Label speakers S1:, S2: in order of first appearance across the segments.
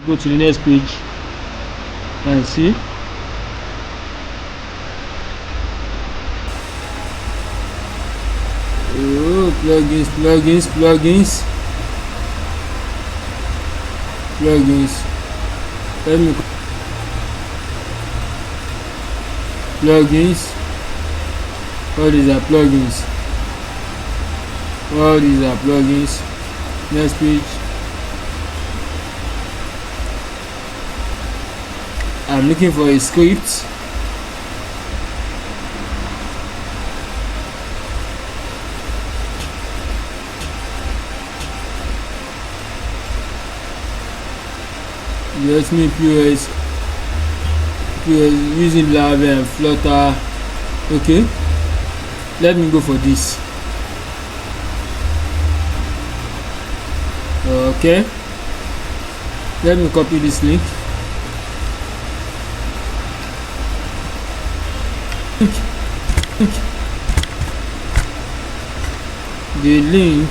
S1: go to the next page and see. Oh, plugins. Let me plugins. All these are plugins. Next page. I'm looking for a script. Let me POS using Laravel and Flutter. Okay, let me go for this. Okay, let me copy this link. The link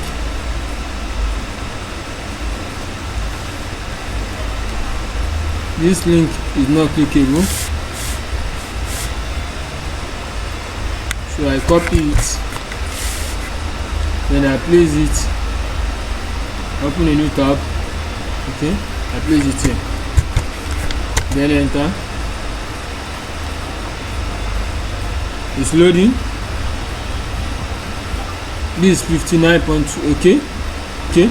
S1: this link is not clickable, so I copy it, then I place it, open a new tab. Okay, I place it here, then enter. It's loading. This is 59.2. okay,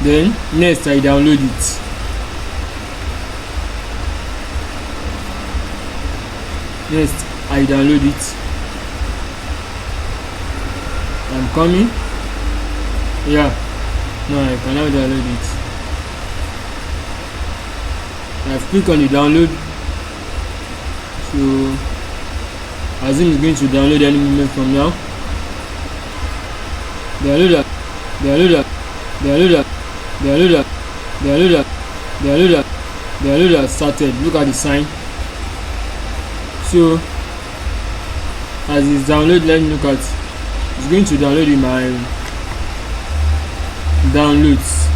S1: then next I download it. I'm coming. Yeah, no, I cannot download it. I've clicked on the download, so I assume it's going to download any moment from now. Downloader started. Look at the sign. So as it's download, let me look at. It's going to download in my downloads.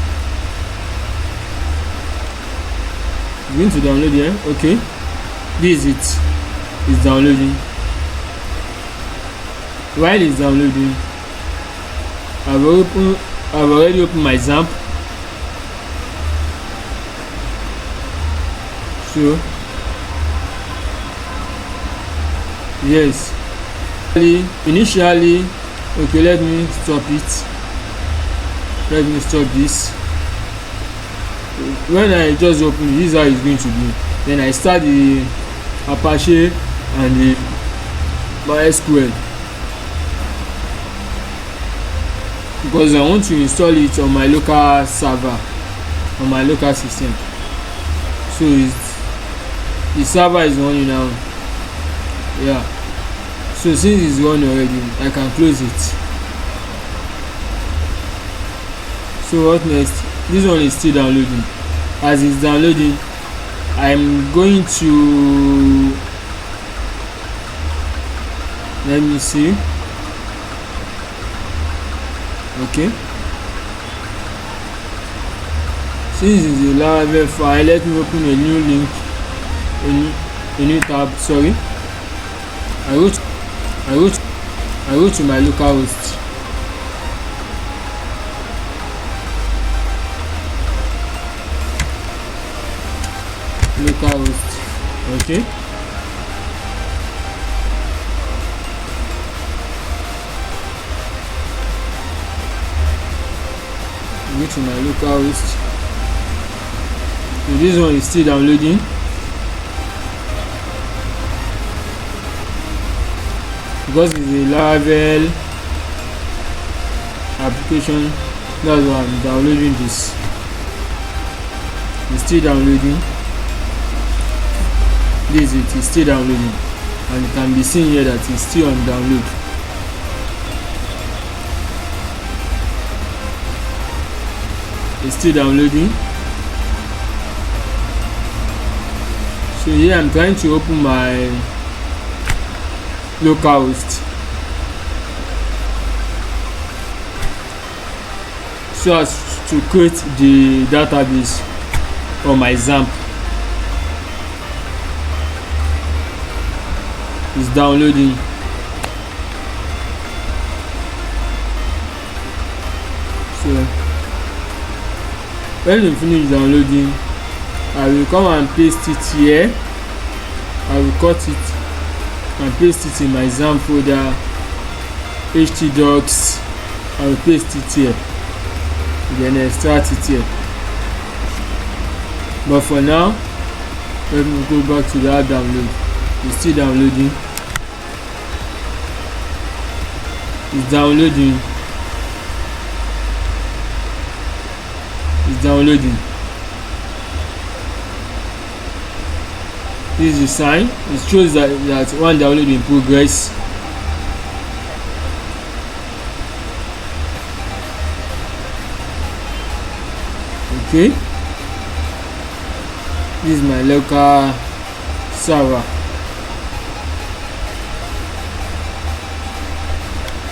S1: It's going to download here. Okay, this is it. It's downloading. While it's downloading, I've already opened my XAMPP. So yes, initially, okay, let me stop this. When I just open it, this is how it's going to be. Then I start the Apache and the MySQL, because I want to install it on my local server, on my local system. So the server is running now. Yeah, so since it's running already, I can close it. So what next? This one is still downloading. As it's downloading, I'm going to, let me see. Okay, since it's a Laravel file, let me open a new link, a new tab. Sorry, I go to my local host. Okay, go to my local host. So this one is still downloading. Because it's a Laravel application, that's why I'm downloading this. It's still downloading. This is it, it's still downloading, and it can be seen here that it's still on download. It's still downloading. So here I'm trying to open my localhost so as to create the database. or my XAMPP. It's downloading. So when you finish downloading, I will come and paste it here. I will cut it and paste it in my XAMPP folder, htdocs. I will paste it here, then extract it here. But for now, let me go back to that download. It's still downloading. It's downloading. It's downloading. This is the sign. It shows that one download in progress. Okay. This is my local server.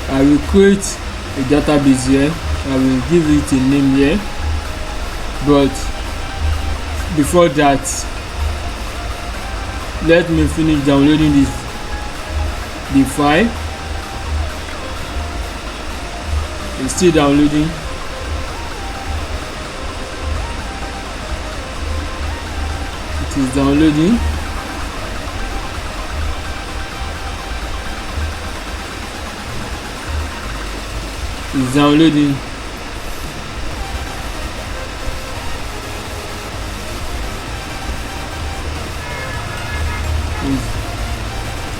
S1: I will create a database here. I will give it a name here. But before that, let me finish downloading the file. It's still downloading. It is downloading. It's downloading.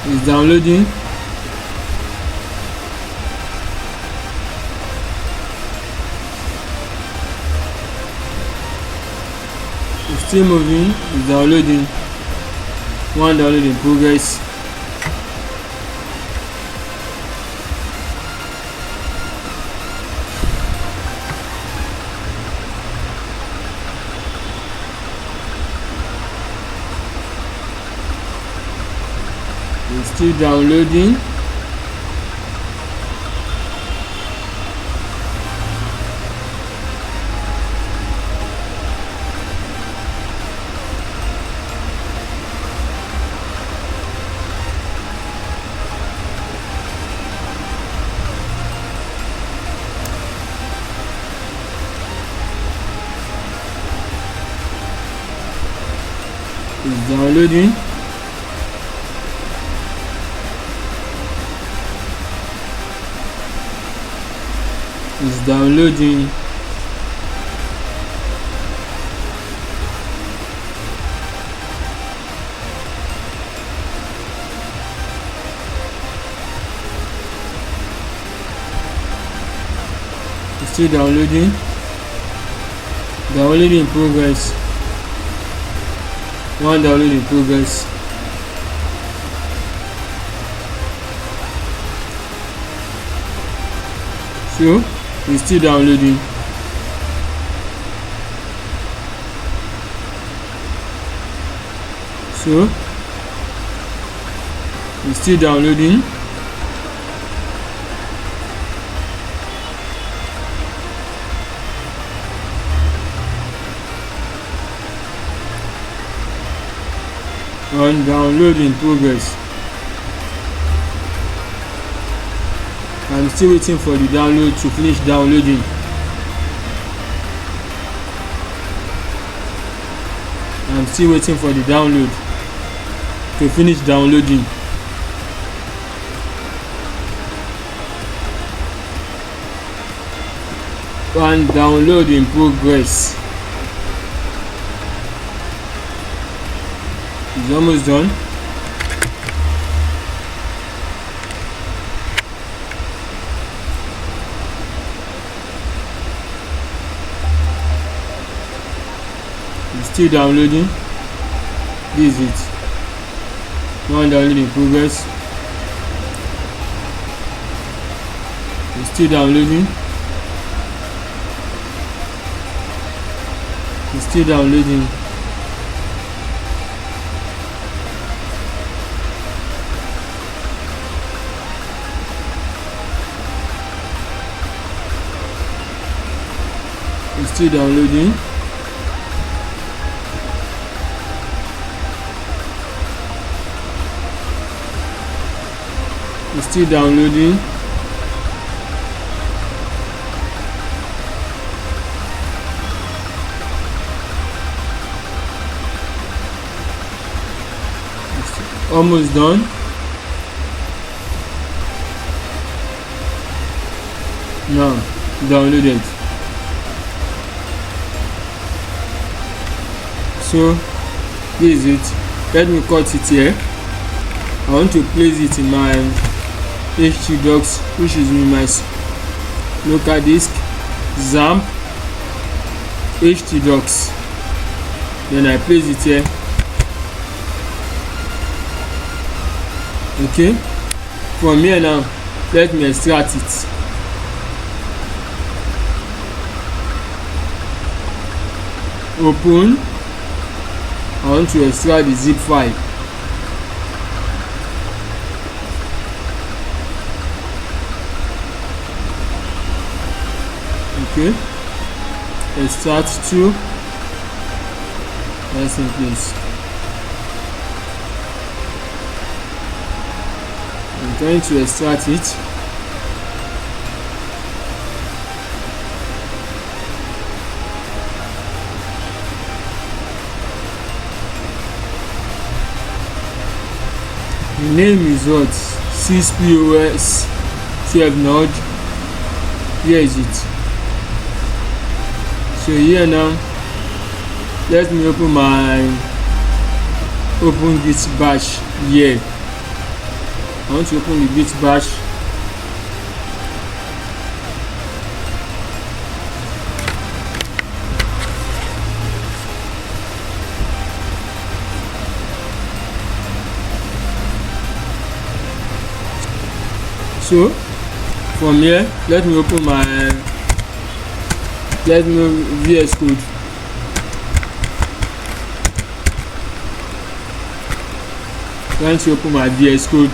S1: It's downloading. It's still moving. It's downloading. One download in progress. It's still downloading. It's downloading. It's downloading. It's still downloading. Downloading in progress. One download in progress. So it's still downloading. So it's still downloading. On download in progress. I'm still waiting for the download to finish downloading. I'm still waiting for the download to finish downloading. One download in progress. It's almost done. It's still downloading. This is it. One download in progress. It's still downloading. It's still downloading. It's still downloading. It's still downloading. It's almost done. Now downloaded. So this is it. Let me cut it here. I want to place it in my htdocs, which is in my local disk, XAMPP htdocs. Then I place it here. Okay, from here now let me extract it. Open. I want to extract the zip file. Okay, extract to. That's in place. I'm trying to extract it. The name is what? CPOS 12 node. Here is it. So here now, let me open git bash here. I want to open the git bash. So from here, let me open VS Code. Trying to open my VS Code.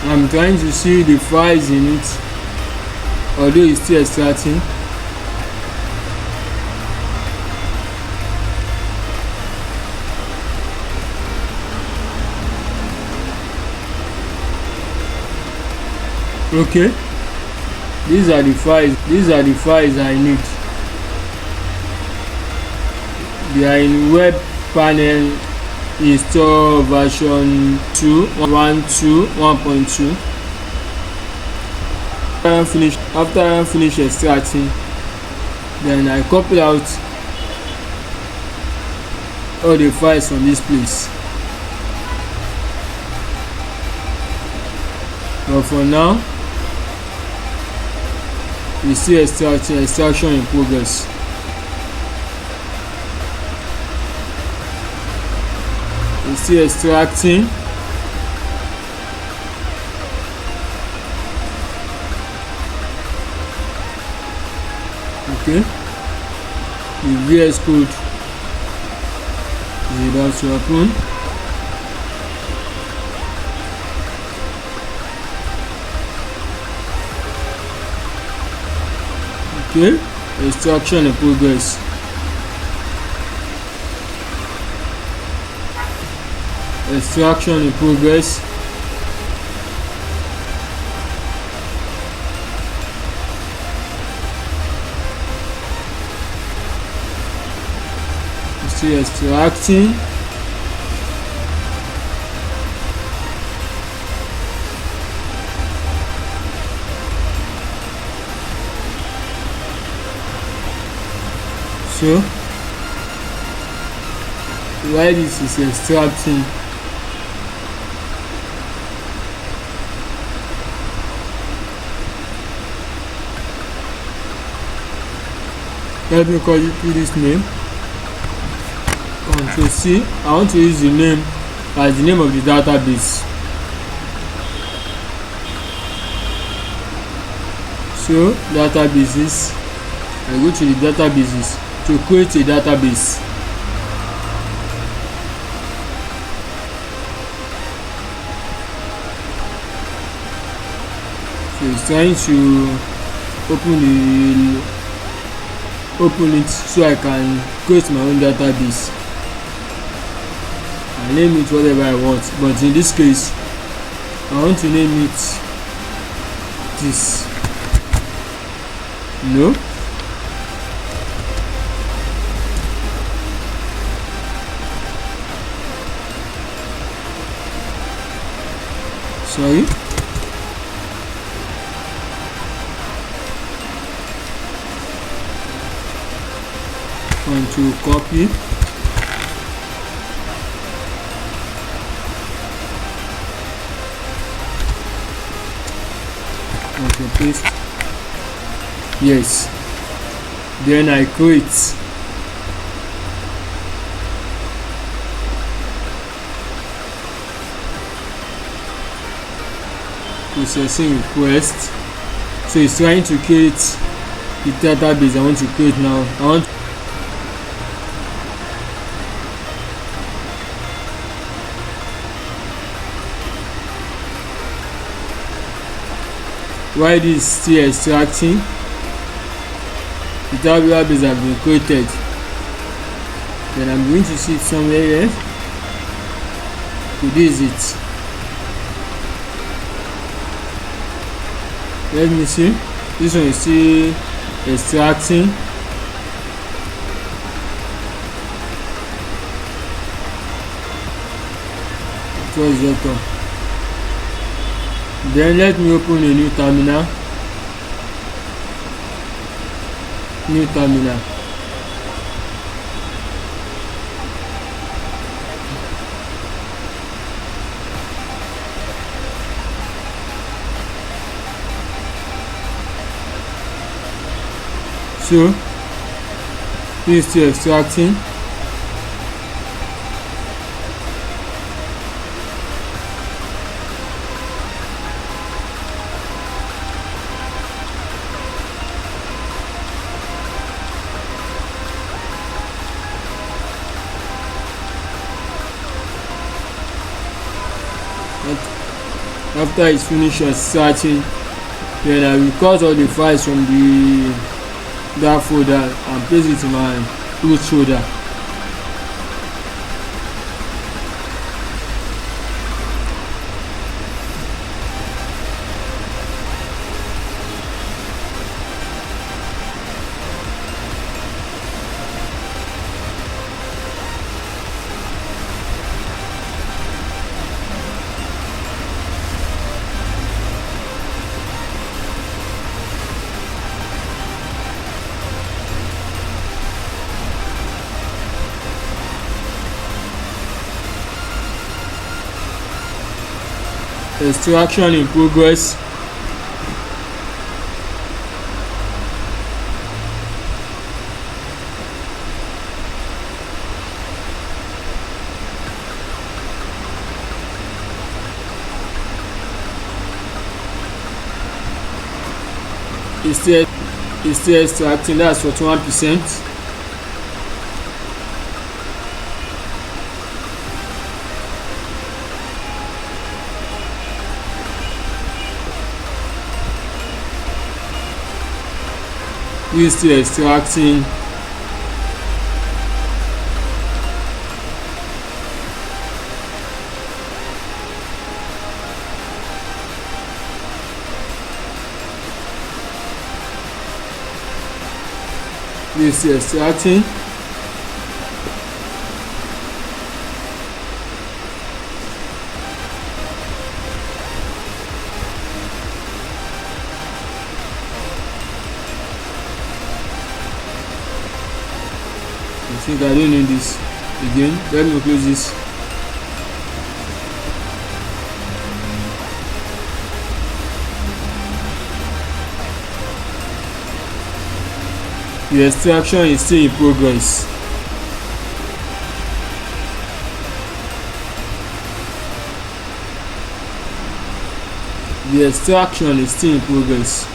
S1: I'm trying to see the files in it, although it's still extracting. Okay, these are the files I need. They are in web panel install version 1.2. After I finish extracting, then I copy out all the files from this place. But for now, we see extraction in progress. It's still extracting. Okay, the VS Code is about to open. Okay, extraction in progress. Extraction in progress. Still extracting. So while this is extracting, let me call it this name. Control C. I want to use the name as the name of the database. So databases, I go to the databases to create a database. So it's trying to open it so I can create my own database and name it whatever I want. But in this case, I want to name it this. No. Sorry. Want to copy. Want to paste. Yes. Then I create. Processing request. So it's trying to create the database I want to create now. While this is still extracting, the database has been created. Then I'm going to see it somewhere here. So this is it. Let me see. This one is still extracting. It was just done. Then let me open a new terminal. So this is still extracting. After it's finished extracting, then I will cut all the files from that folder and place it in my root folder. Extraction in progress. It's still extracting. That's for 21%. We're still extracting. We're still extracting. I think I don't need this again. Let me close this. The extraction is still in progress. The extraction is still in progress.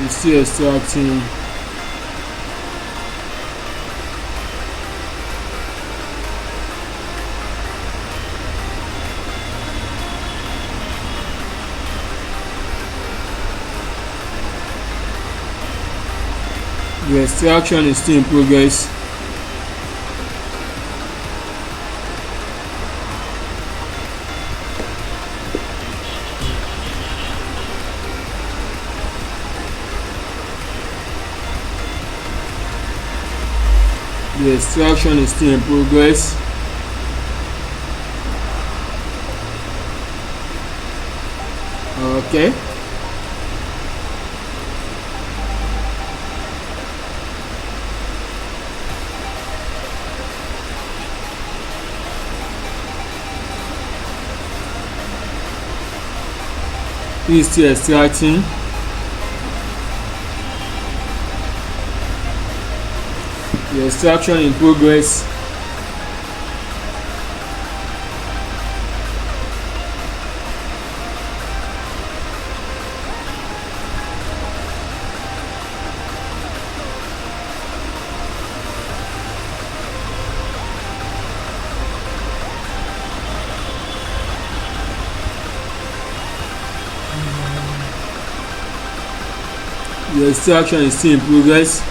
S1: It's still extracting. The extraction is still in progress. The extraction is still in progress. Okay. It is still extracting. The extraction in progress. The extraction is still in progress.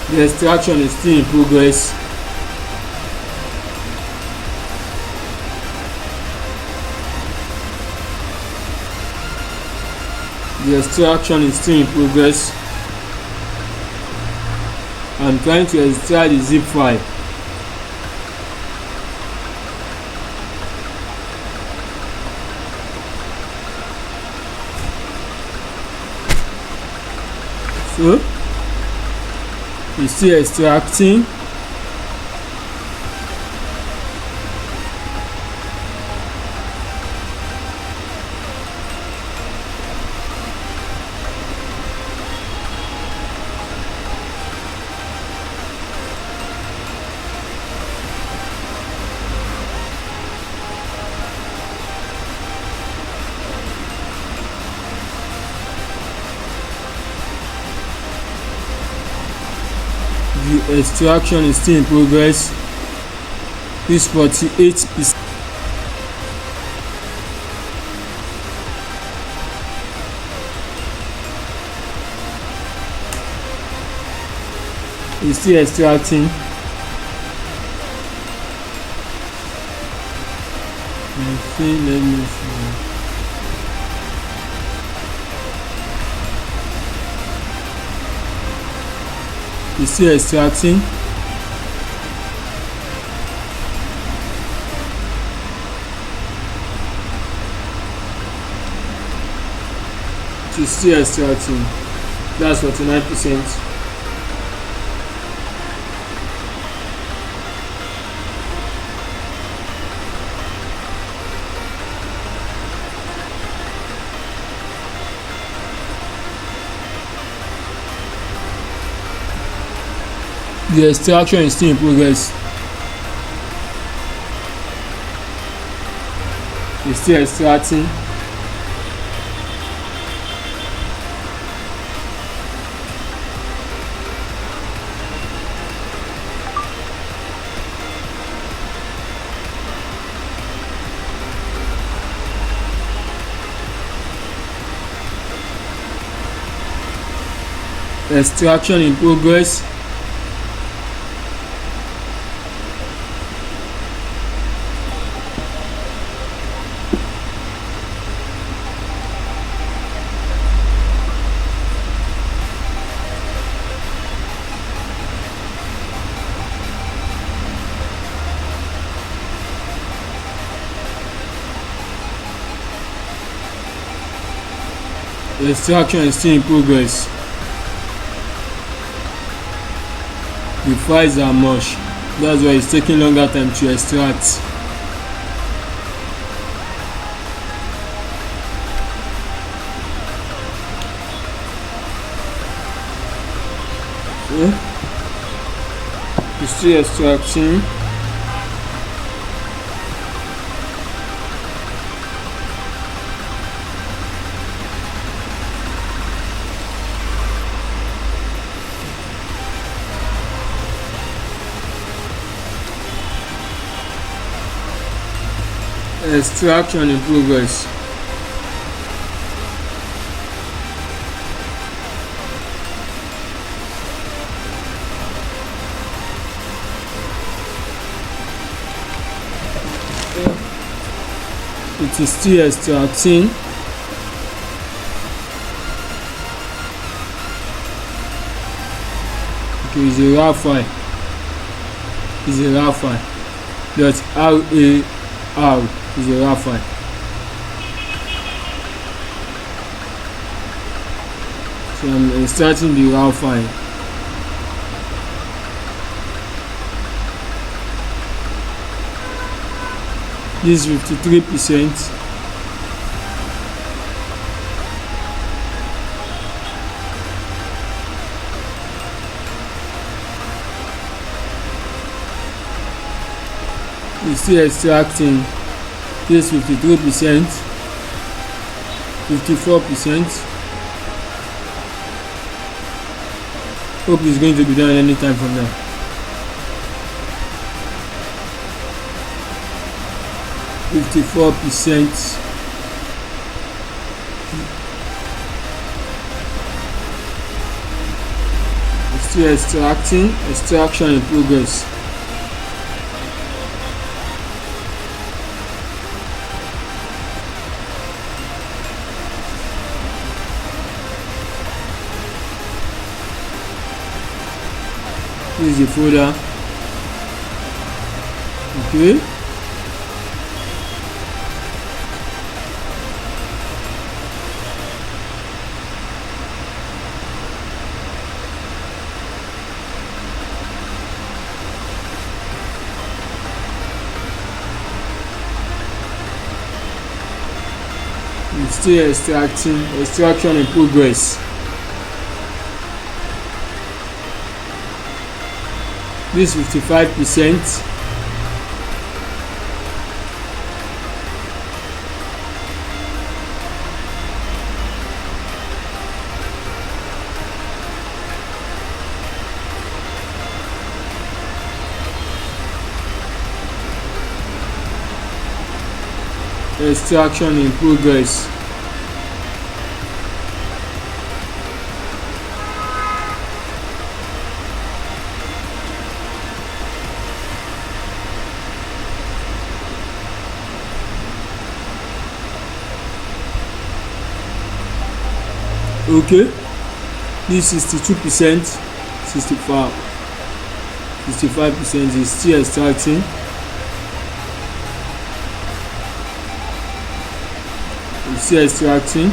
S1: The extraction is still in progress. The extraction is still in progress. I'm trying to extract the zip file. So it's still extracting. The extraction is still in progress. This 48%. It's still extracting. Let me see. It's still extracting. It's still extracting. That's 49%. The extraction is still in progress. It's still extracting. Extraction in progress. The extraction is still in progress. The files are much. That's why it's taking longer time to extract. Okay, it's still extracting. Extraction in progress. It is still extracting. Okay, it's a raw file. It's a raw file. .rar is a raw file. So I'm extracting the raw file. This is 53%. It's still extracting. This 53%, 54%. Hope it's going to be done anytime from now. %. It's still extracting. Extraction in progress. This is the folder. Okay. It's still extracting. Extraction in progress. This 55%. Extraction in progress. Okay, this 62%, 65% is still extracting. It's still extracting.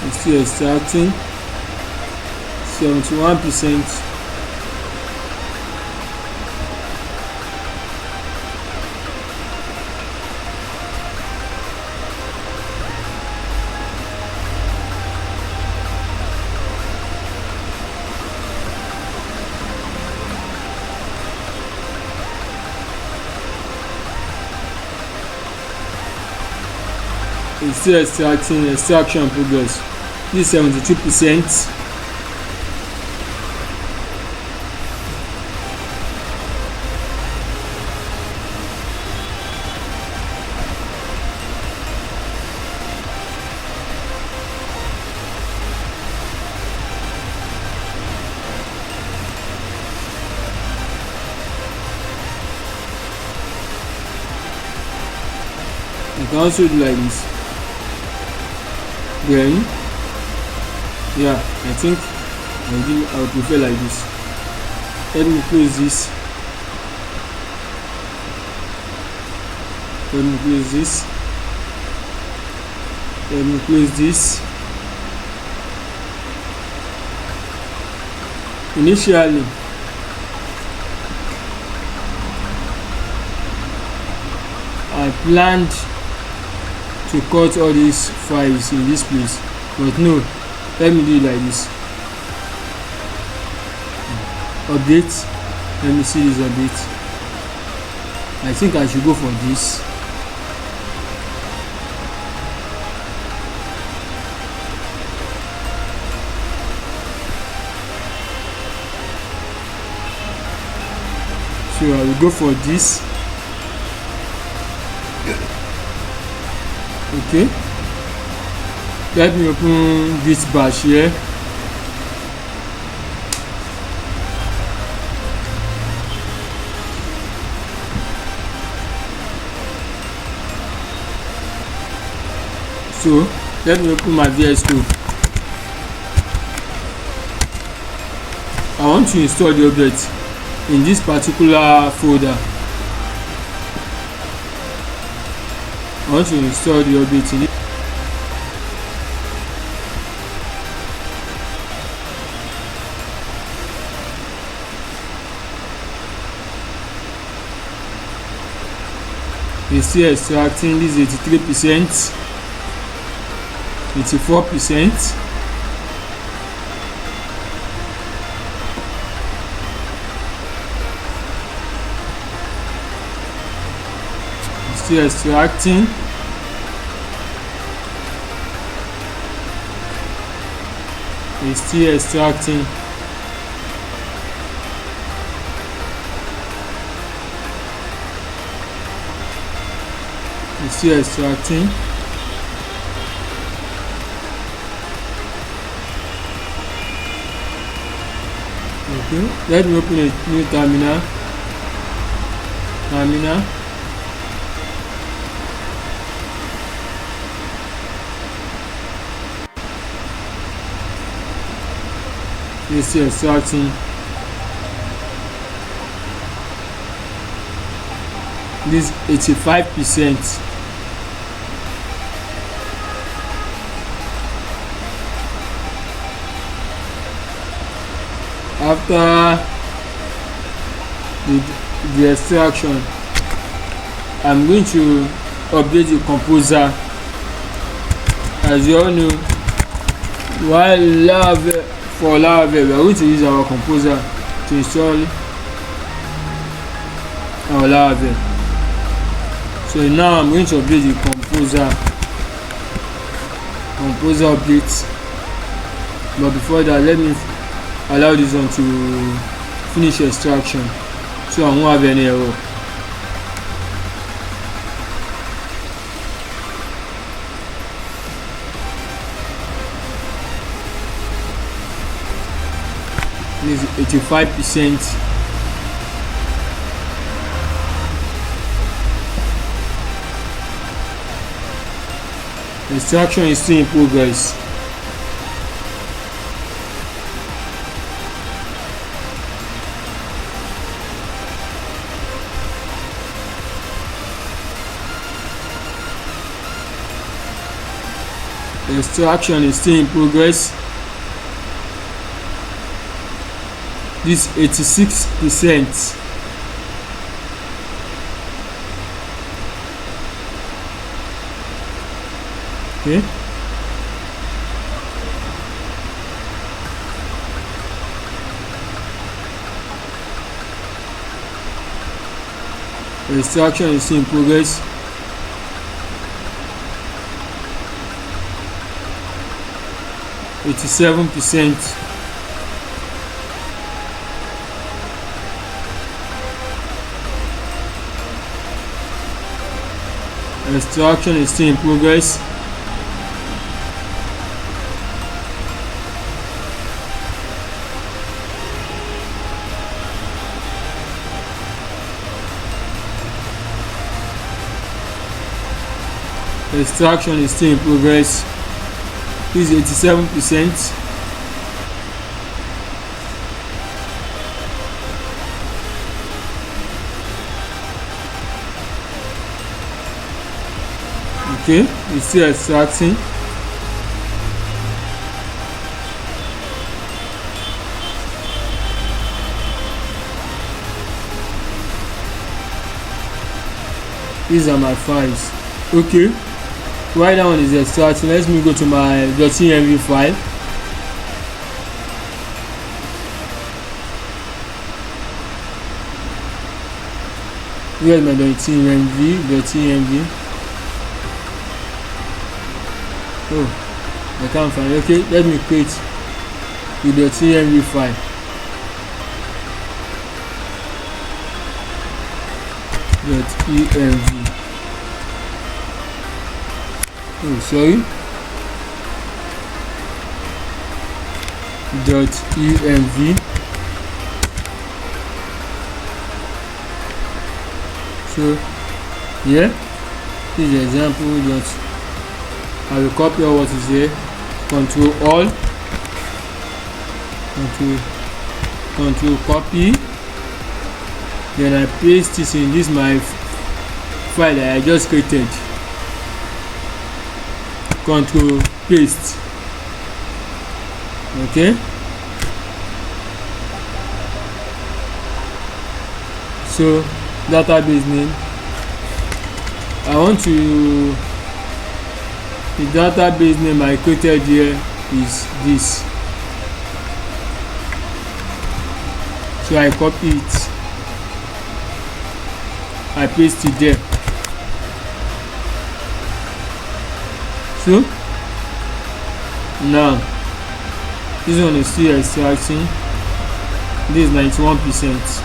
S1: It's still extracting. 71%. It's still extracting. Extraction progress. This 72%. You can also do like this. Then, yeah, I think I would prefer like this. Let me close this. Let me close this. Let me close this. Initially, I planned to cut all these files in this place, but no, let me do it like this. Update. Let me see this update. I think I should go for this. So I will go for this. Okay, let me open this batch here. So let me open my VS Code. I want to install the object in this particular folder. I want to install the object in it. It's still extracting. This is 83%, 84%. Still extracting. It's still extracting. It's still extracting. Okay, let me open a new terminal. It's still extracting. This 85%. After the extraction, I'm going to update the composer. As you all know, while Laravel, we are going to use our composer to install our Laravel. So now I'm going to update the composer update. But before that, let me allow this one to finish extraction so I won't have any error. This is 85%. Extraction is still in progress. Extraction is still in progress. This 86%. Okay. Extraction is still in progress. %. Extraction is still in progress. Extraction is still in progress. This is 87%. Okay, it's still extracting. These are my files. Okay, while that one is extracting, let me go to my .env file. Where's my .env? Oh, I can't find it. Okay, let me create the .env file. .env. Oh, sorry. .env. So here this is the example. That I will copy all what is here. Control all. Control copy. Then I paste this in this my file that I just created. Control paste. Okay. So database name. I want to. The database name I created here is this. So I copy it. I paste it there. So now this one is still extracting. This is 91%.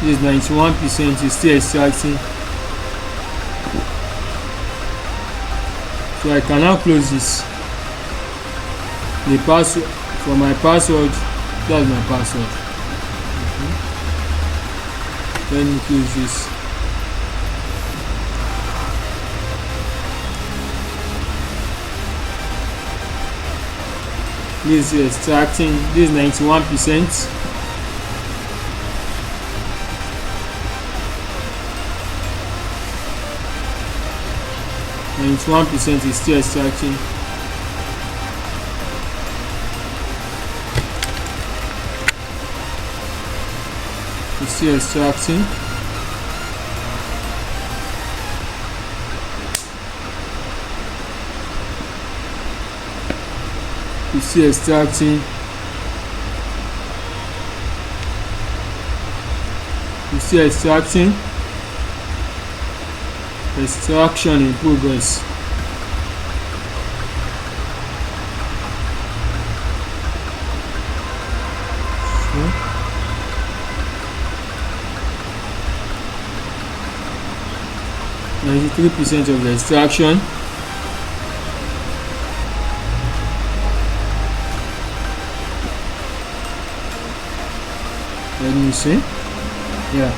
S1: This 91% is still extracting. So I can now close this. The password for my password, that's my password. Let me close this. This is extracting. This is 91%. And 1% is still extracting. It's still extracting. It's still extracting. It's still extracting. Extraction in progress. So 93% of the extraction. Let me see. Yeah,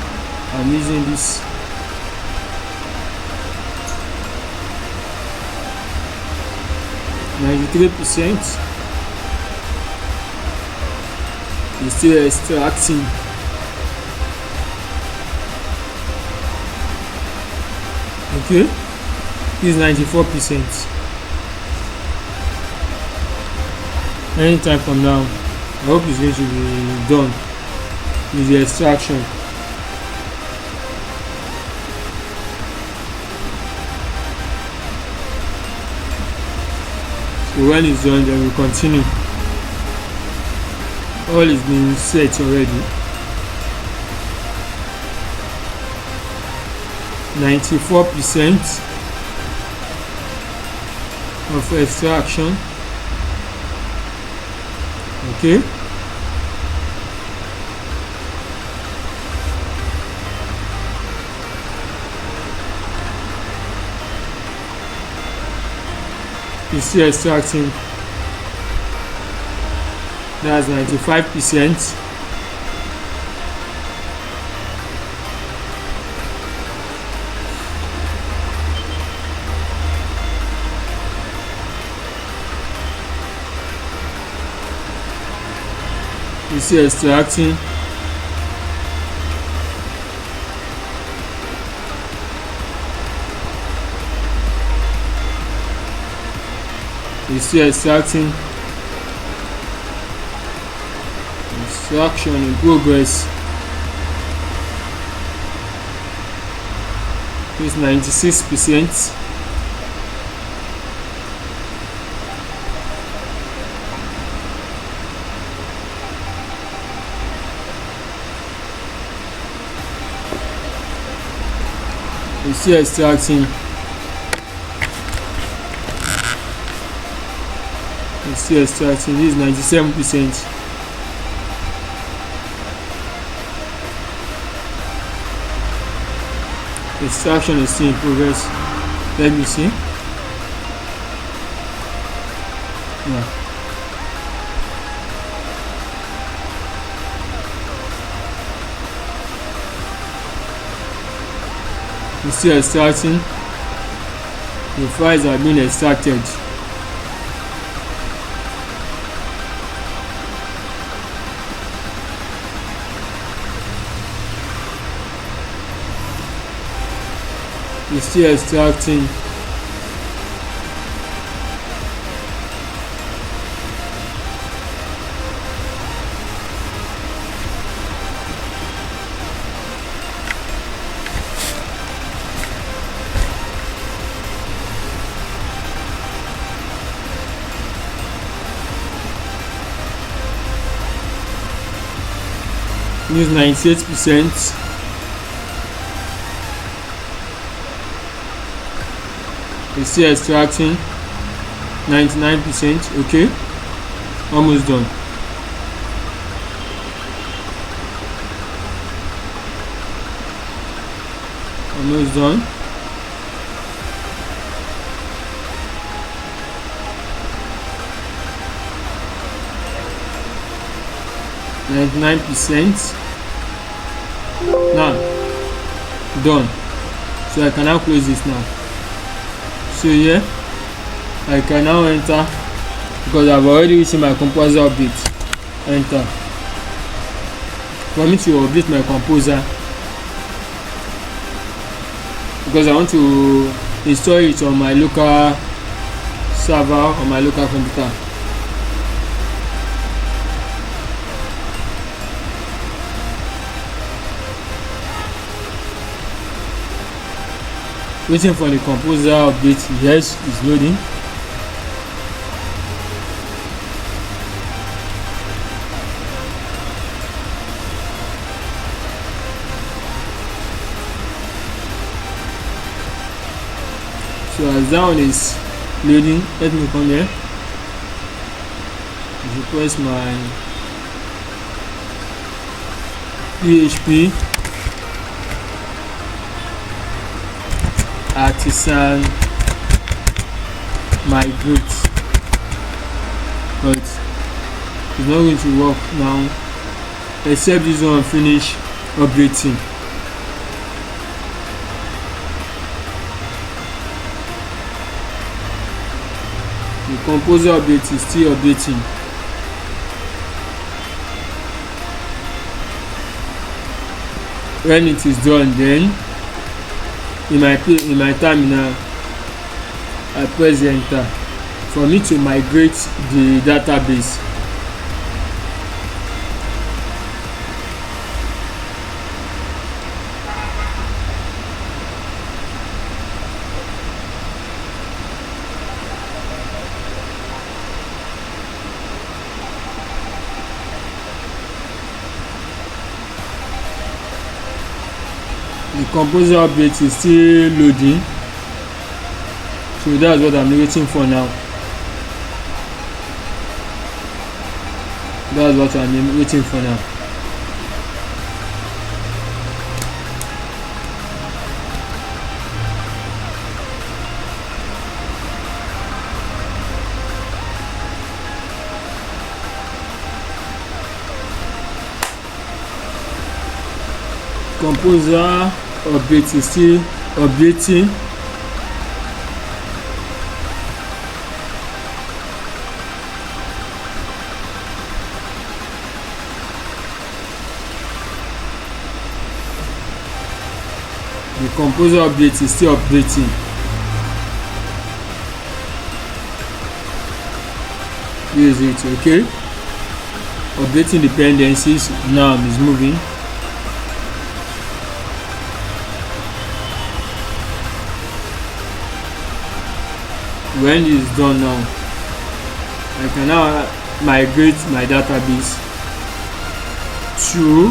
S1: I'm using this. %. Is still extracting. Okay, this is 94%. Anytime from now, I hope it's going to be done with the extraction. So when it's done, then we continue. All is being set already. 94% of extraction. Okay. It's still extracting. That's 95%. It's still extracting. It's still extracting. Extraction in progress. It's 96%. It's still extracting. It's still extracting. This is 97%. Extraction is still in progress. Let me see. Yeah. It's still extracting. The files are being extracted. It's still extracting. Use 98%. It's still extracting. 99%. Okay, almost done. Almost done. %. Now done. So I can now close this now. So here I can now enter, because I've already written my composer update. Enter. For me to update my composer, because I want to install it on my local server on my local computer. Waiting for the composer update. Yes, it's loading. So as that one is loading, let me come here. Request my PHP artisan migrate, but it's not going to work now except this one finish updating. The composer update is still updating. When it is done, then in my terminal I press enter for me to migrate the database. The composer update is still loading, so that's what I'm waiting for now. That's what I'm waiting for now. Composer update is still updating. The composer update is still updating. Use it, okay? Updating dependencies. Now is moving. When it's done now, I can now migrate my database to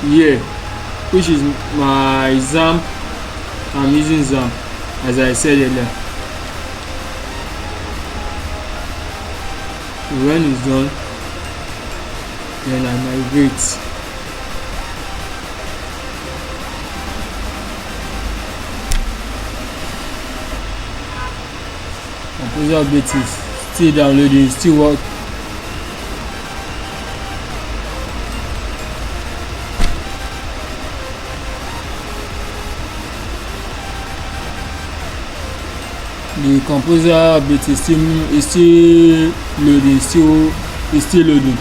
S1: here, which is my XAMPP. I'm using XAMPP as I said earlier. So when it's done, then I migrate. Composer update is still downloading, still work. The composer update is still loading, still loading.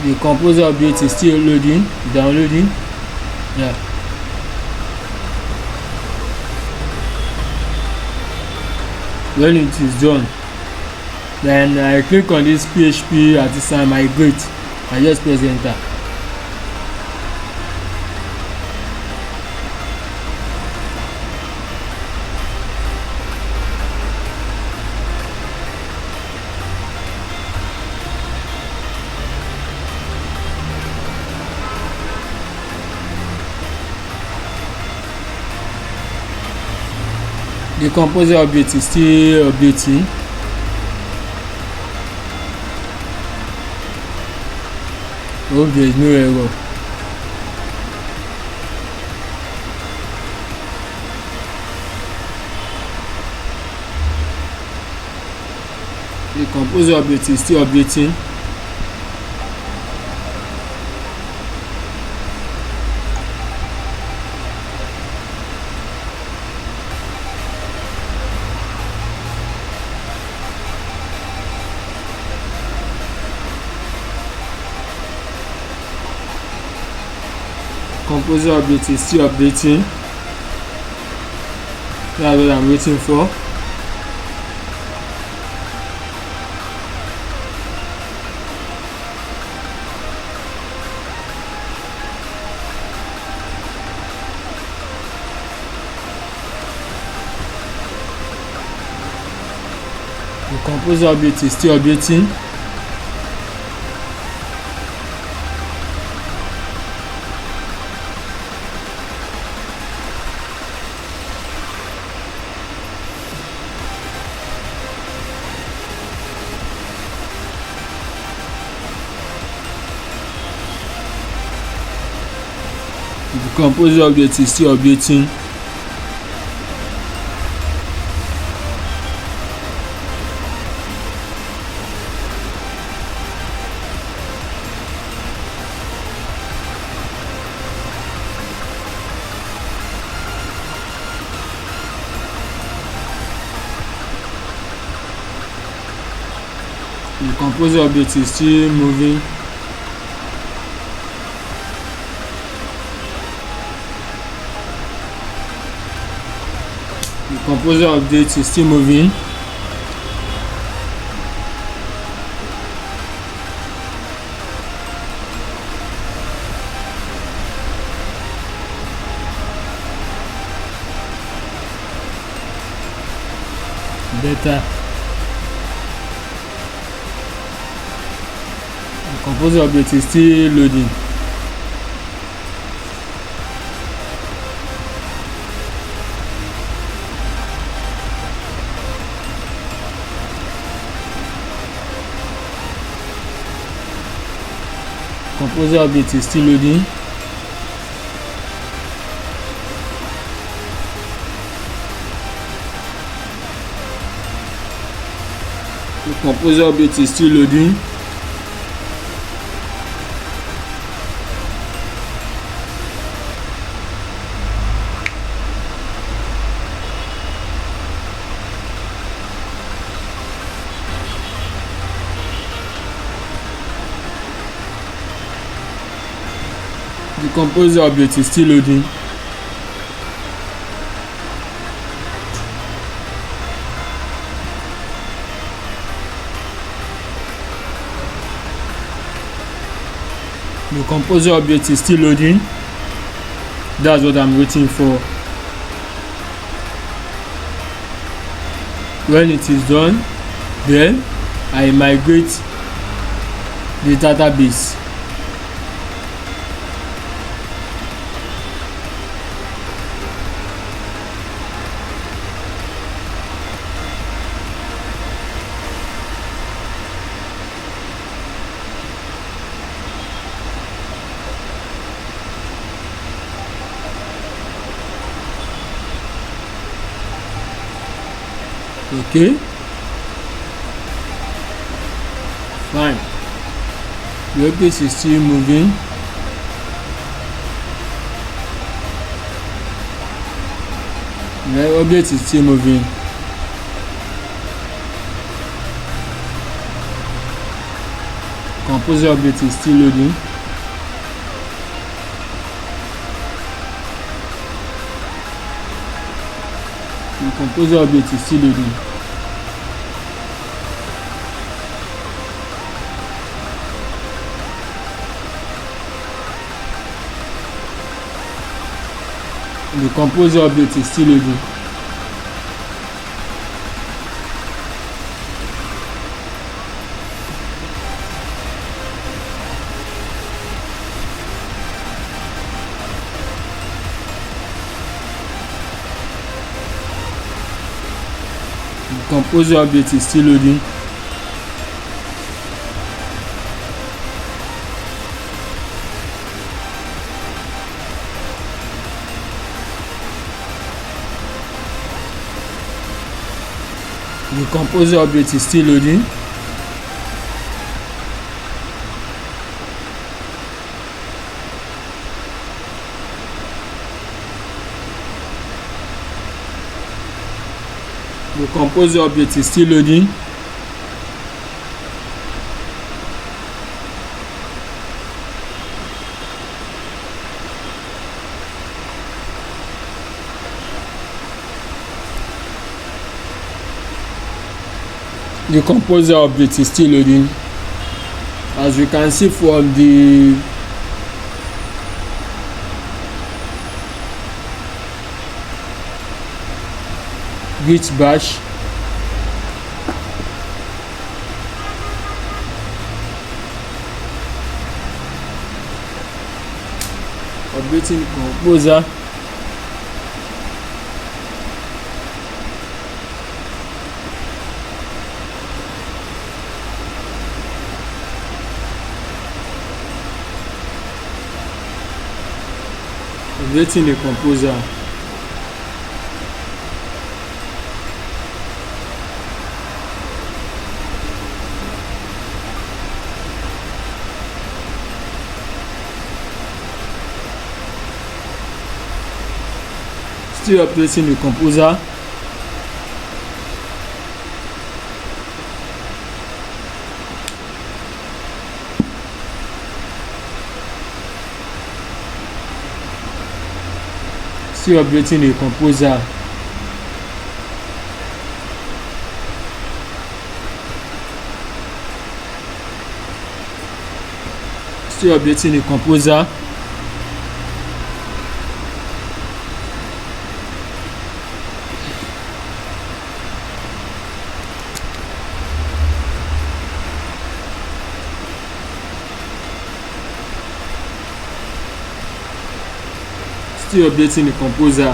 S1: The composer update is still loading, downloading. Yeah. When it is done, then I click on this PHP artisan migrate. I just press enter. The composer update is still updating. Hope there is no error. The composer update is still updating. Composer update is still updating. That's what I'm waiting for. The composer update is still updating. The composer update is still updating. The composer update is still moving. The composer update is still moving. Data. The composer update is still loading. Composer update is still loading. The composer update is still loading. The composer update is still loading. The composer update is still loading. That's what I'm waiting for. When it is done, then I migrate the database. Okay, fine. The web page is still moving. The object is still moving. Composer object is still loading. The composer object is still loading. The composer object is still loading. The composer object is still loading. The composer object is still loading. The composer object is still loading. The composer object is still loading. As we can see from the git bash, updating composer. Updating the composer. Still updating the composer. Still updating the composer. Still updating the composer. Still updating the composer.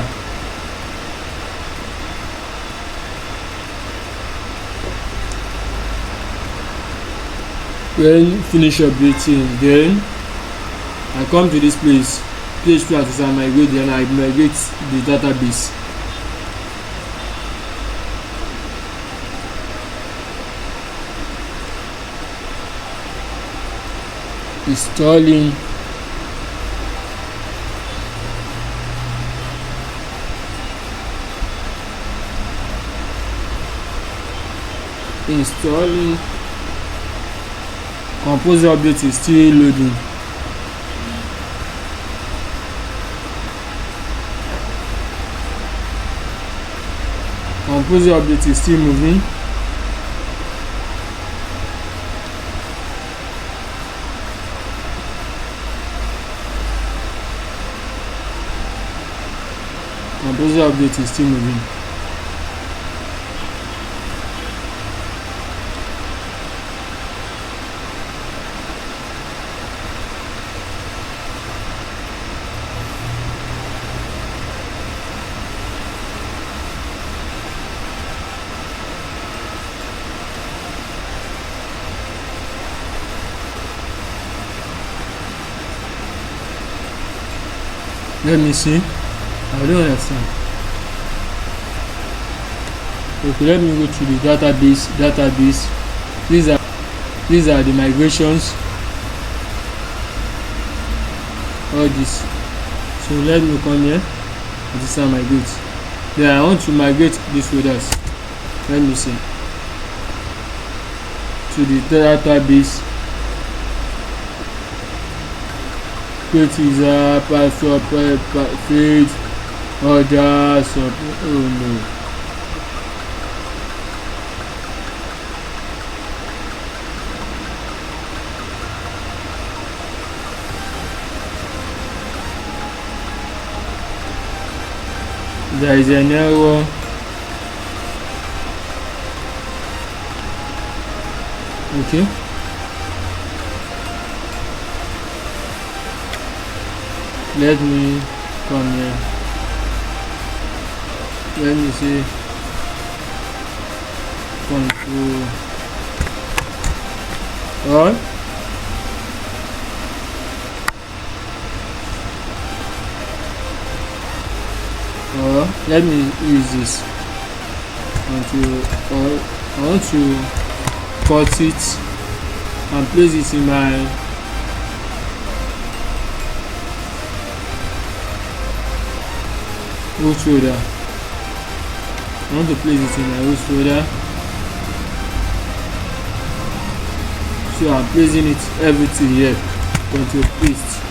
S1: When finish updating, then I come to this place, PHP as I migrate, then I migrate the database. Installing. Installing. Composer update is still loading. Composer update is still moving. Composer update is still moving. Let me see. I don't understand. Okay, let me go to the database. These are the migrations, all this. So let me come here. This is migrate. Then I want to migrate these folders. Let me see. To the database. Create user, password, page, order, oh no. There is an error. Okay. Let me come here. Let me see. Control all. Or let me use this. I want to cut it and place it in my root folder. I want to place it in my root folder. So I'm placing it everything here. Control paste.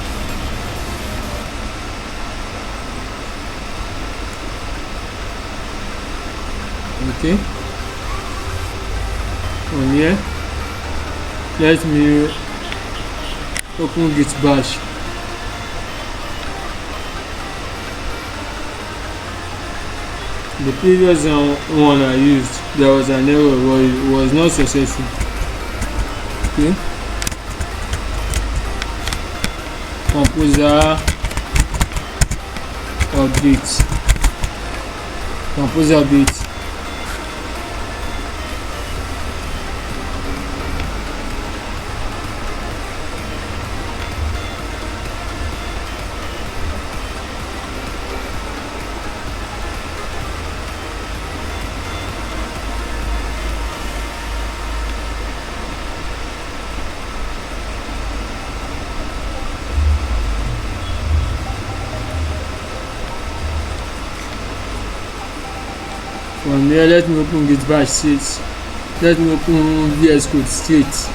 S1: Okay. On here, let me open git bash. The previous one I used, there was an error, it was not successful. Okay. Composer update. From here, let me open git bash straight. Let me open VS Code straight.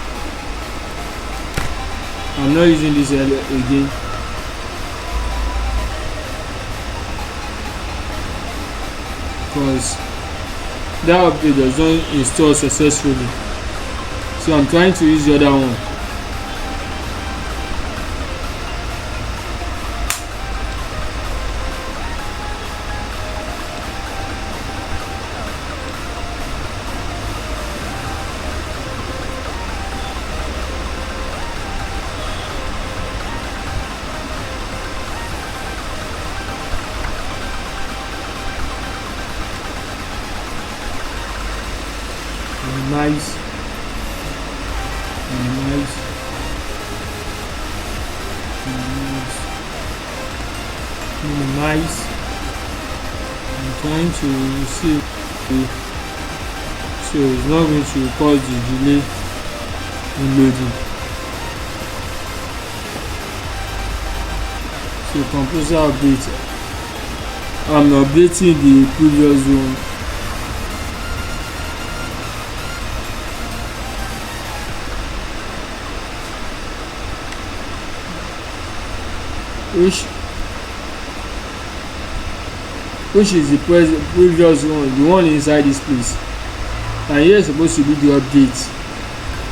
S1: I'm not using this again. Because that update does not install successfully. So I'm trying to use the other one. Minimize. I'm trying to see, so it's not going to cause the delay in loading. So composer update, I'm updating the previous one. Which is the previous one, the one inside this place, and here is supposed to be the update,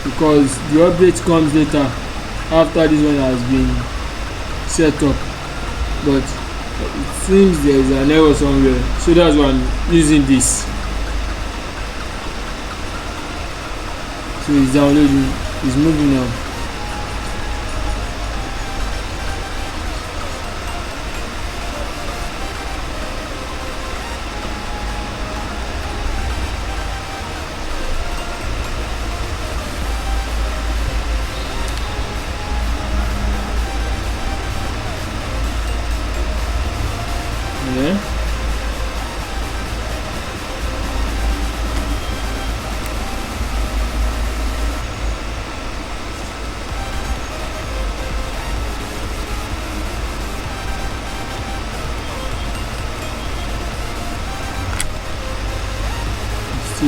S1: because the update comes later after this one has been set up, but it seems there is an error somewhere, so that's why I'm using this. So it's downloading, it's moving now.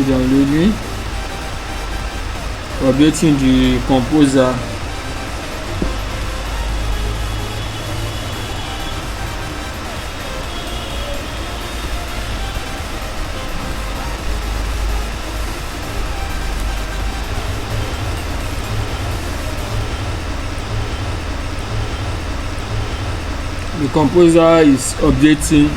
S1: currently downloading, updating the composer. The composer is updating.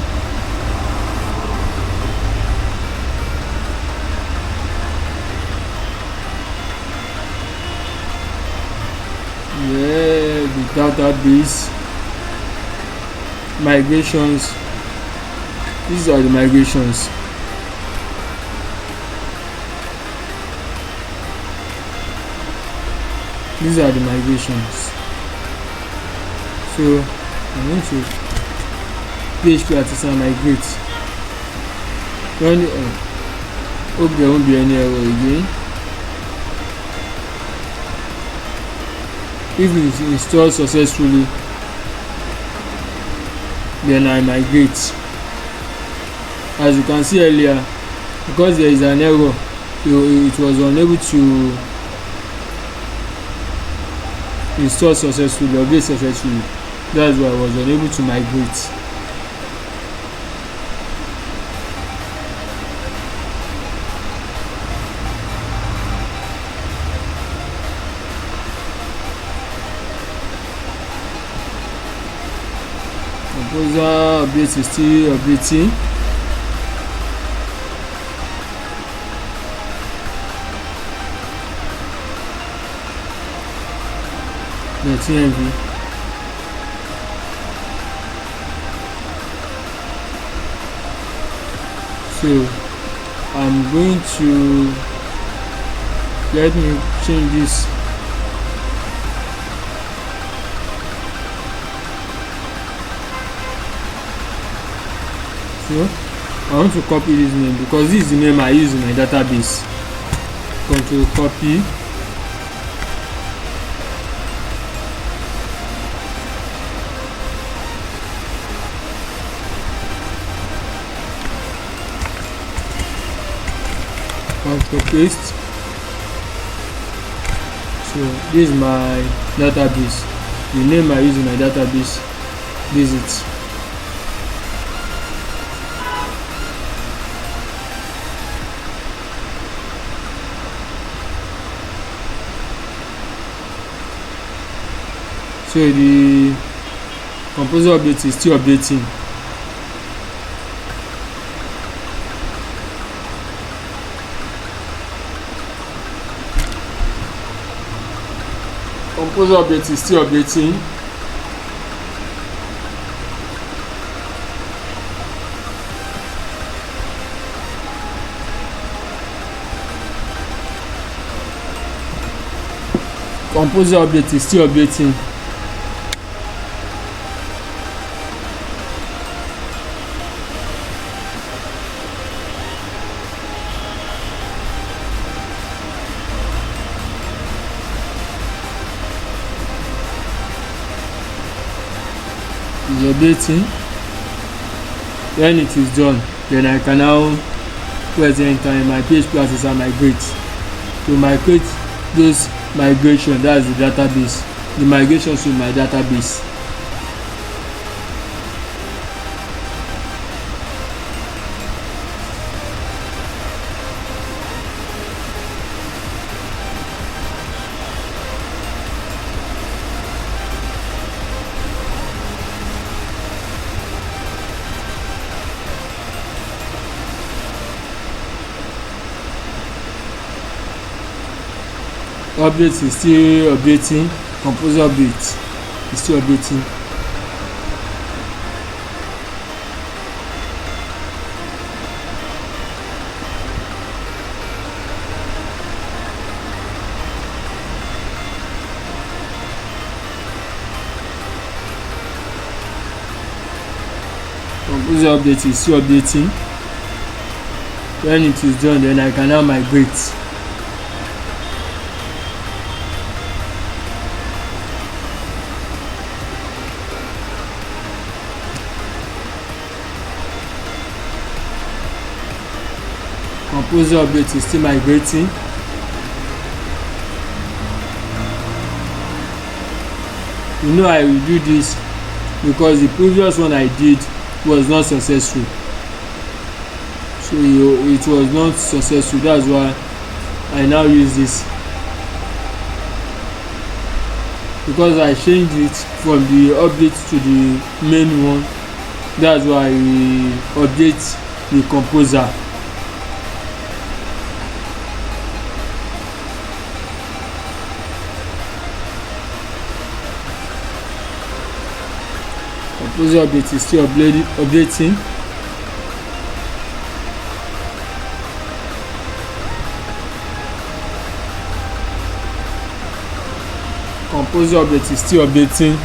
S1: Yeah, the database migrations. These are the migrations. These are the migrations. So I'm going to PHP artisan migrate. When hope there won't be any error again. If it installs successfully, then I migrate. As you can see earlier, because there is an error, it was unable to install successfully, update successfully. That's why I was unable to migrate. Composer update is still updating. The TMV. So I'm going to let me change this. So I want to copy this name because this is the name I use in my database. Control copy. Control paste. So this is my database. The name I use in my database. This is it. So the composer update is still updating. Composer update is still updating. Composer update is still updating. Is updating. When it is done, then I can now press enter in my PHP artisan migrate. To migrate those migration, that's the database. The migrations to my database. Update is still updating. Composer update is still updating. Composer update is still updating. When it is done, then I can now migrate. Composer update is still migrating. I will do this because the previous one I did was not successful. So it was not successful. That's why I now use this, because I changed it from the update to the main one. That's why we update the composer. Composer update is still updating. Composer update is still updating.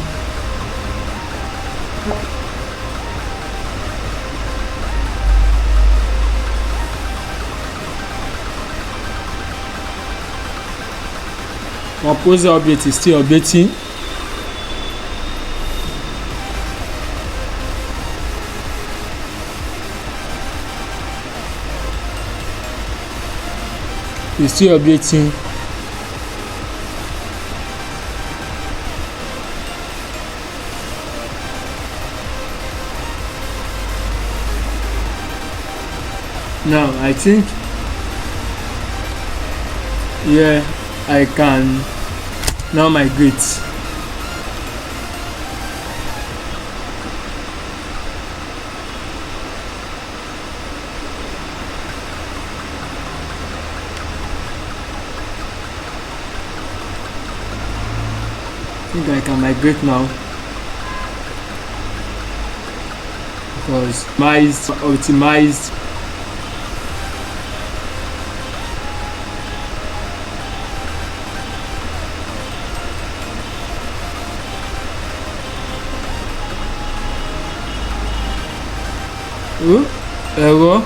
S1: Composer update is still updating. It's still updating. Now I think I can now migrate. I think I can migrate now because optimized. Error.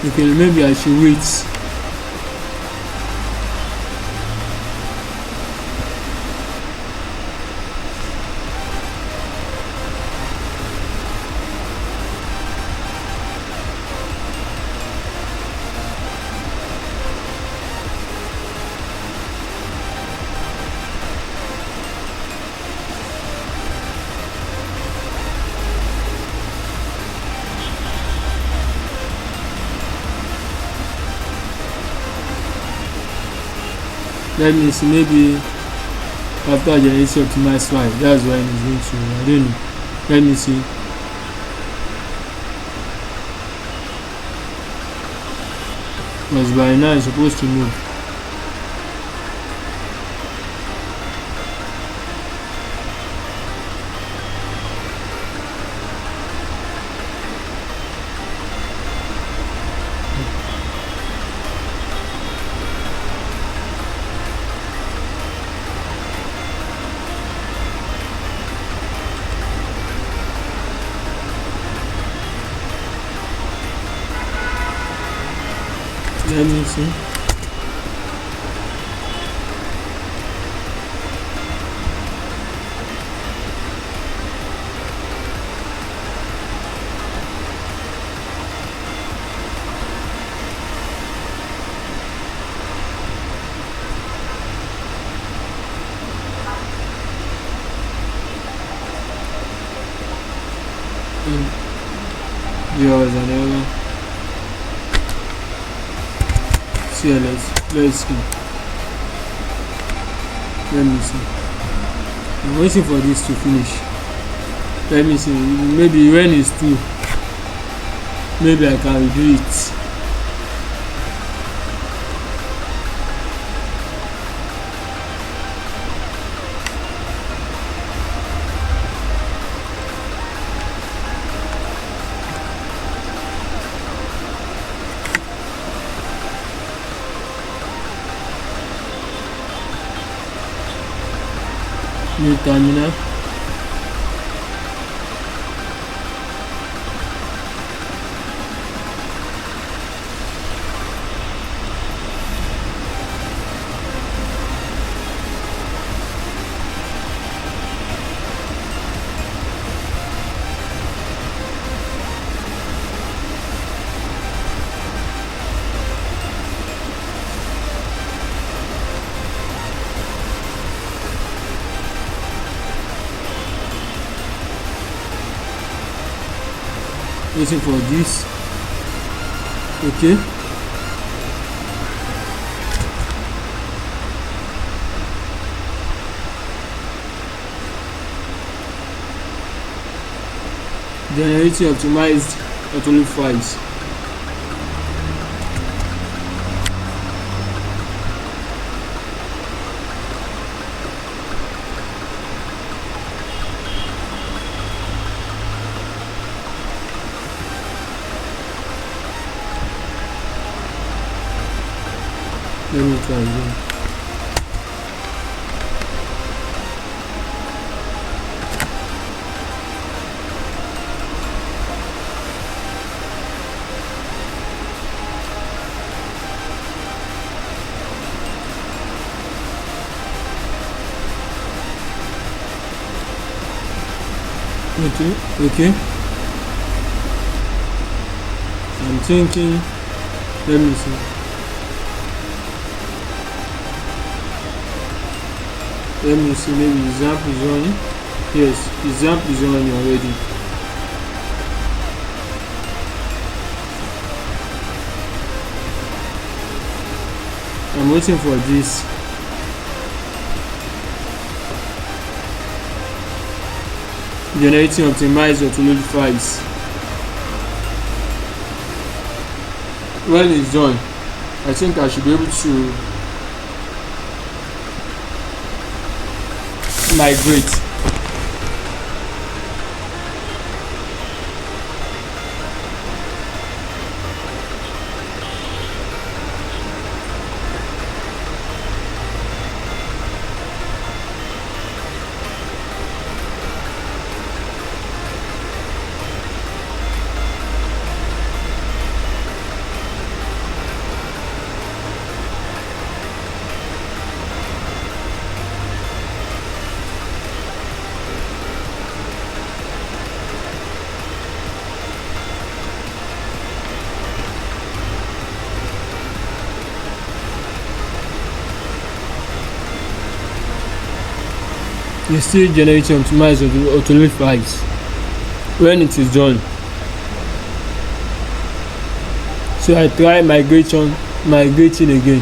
S1: Okay, maybe I should wait. Let me see, maybe after generation optimized file, that's when it's going to, I don't know. Let me see. Because by now it's supposed to move. Let me see. There was an error. Let's see. Let me see. I'm waiting for this to finish. Let me see. Maybe when it's 2, maybe I can redo it. New terminal. waiting for this. Okay, generating optimized autoload files. Let me try again. Okay. I'm thinking, let me see. Maybe Zamp is running. Yes, Zamp is running already. I'm waiting for this. Generating optimized autoload files. When it's done, I think I should be able to migrate. It's still generating optimized autoload files. When it is done, so I try migrating again.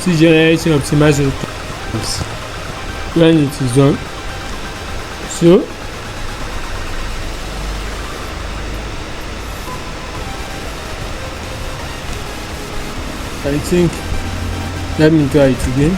S1: Still generating optimized files. When it is done, so I think, let me try it again.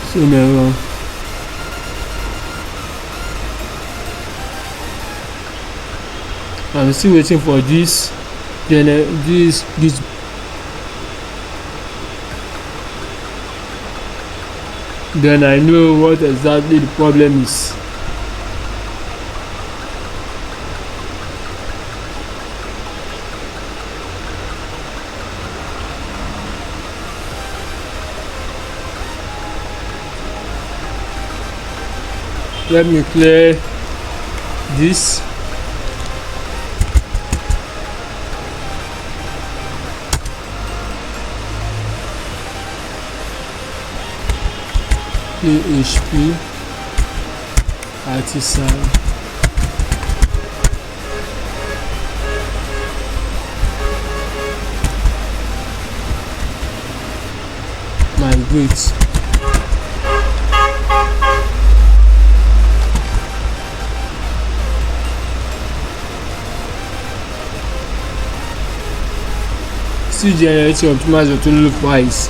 S1: So now I'm still waiting for this. Then this then I know what exactly the problem is. Let me clear this. PHP artisan migrate. still generating optimized autoload files.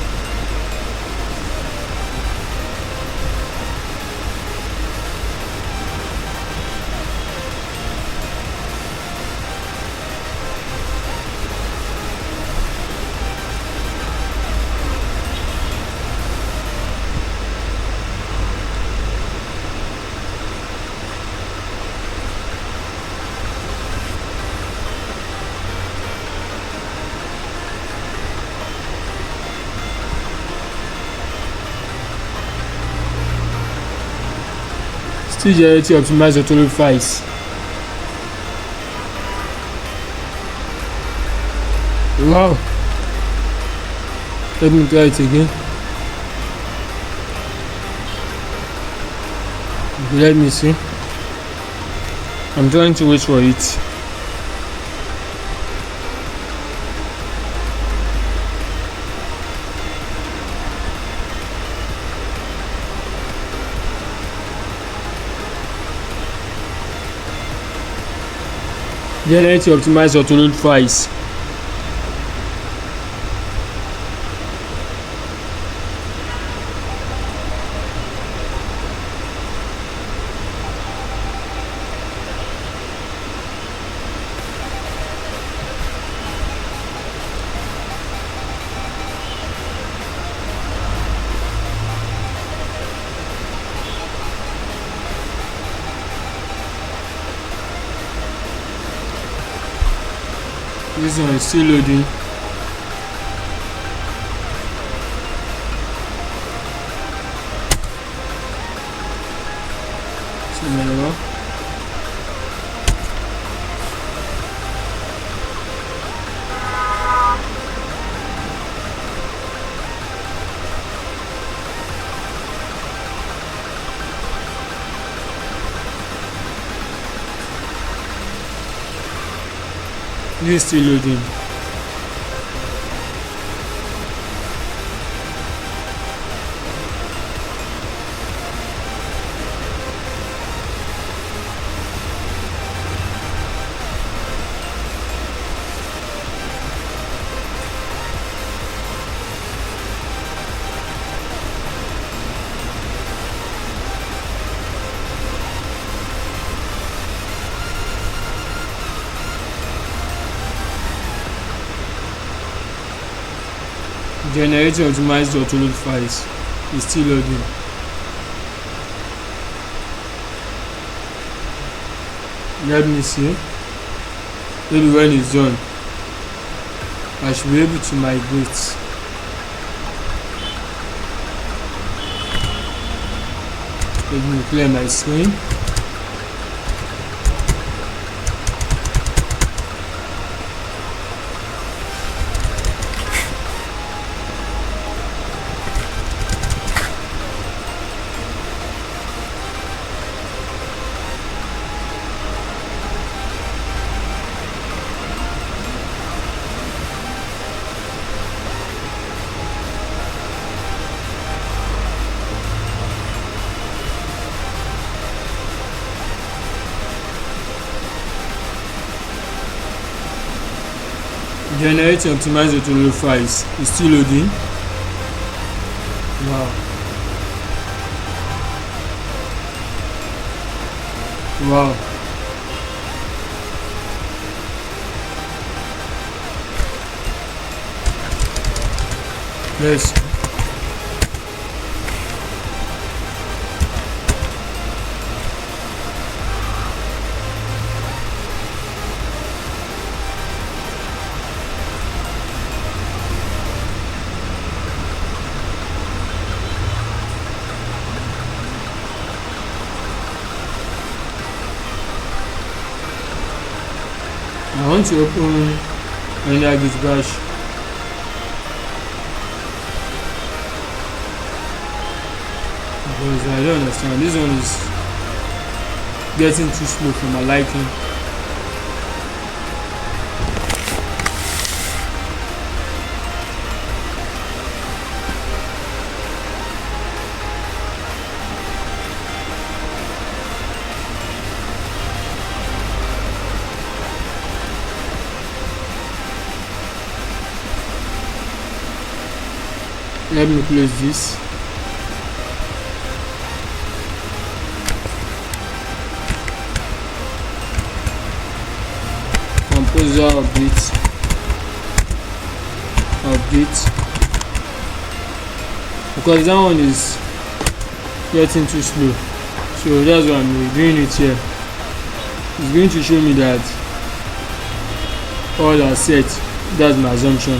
S1: Still generating optimized autoload files. Wow. Let me try it again. Let me see. I'm trying to wait for it. Generate optimized autoload files. This one is still loading. This is still loading. Generating optimized autoload files is still loading. Let me see. Maybe when it's done, I should be able to migrate. Let me clear my screen. Generating optimized autoload files is still loading. Wow. Wow. Yes. I want to open another Git bash. Because I don't understand. This one is getting too slow for my liking. Let me close this. Composer update. Because that one is getting too slow, so that's why I'm doing it here. It's going to show me that all are set. That's my assumption.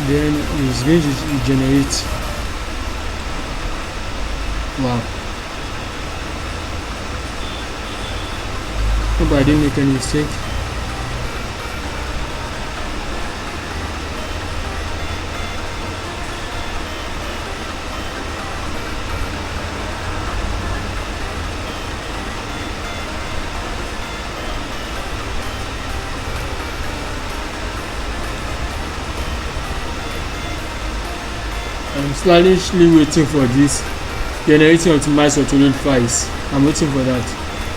S1: Then it's going to generate. Wow, hope I didn't make any mistake. I'm slightly waiting for this generating optimized auto-load files. I'm waiting for that.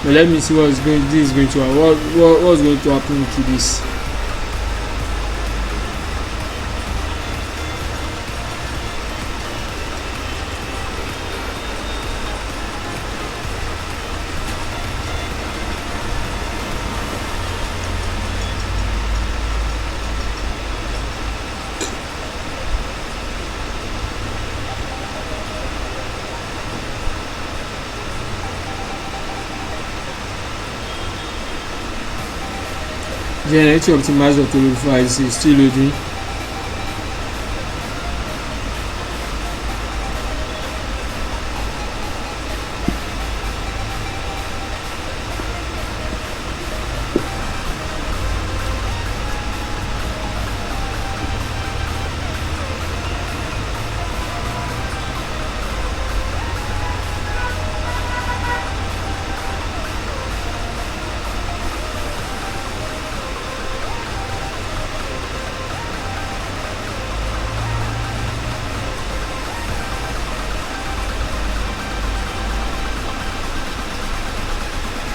S1: But let me see what's going to happen to this. Generating optimized auto-load files is still loading.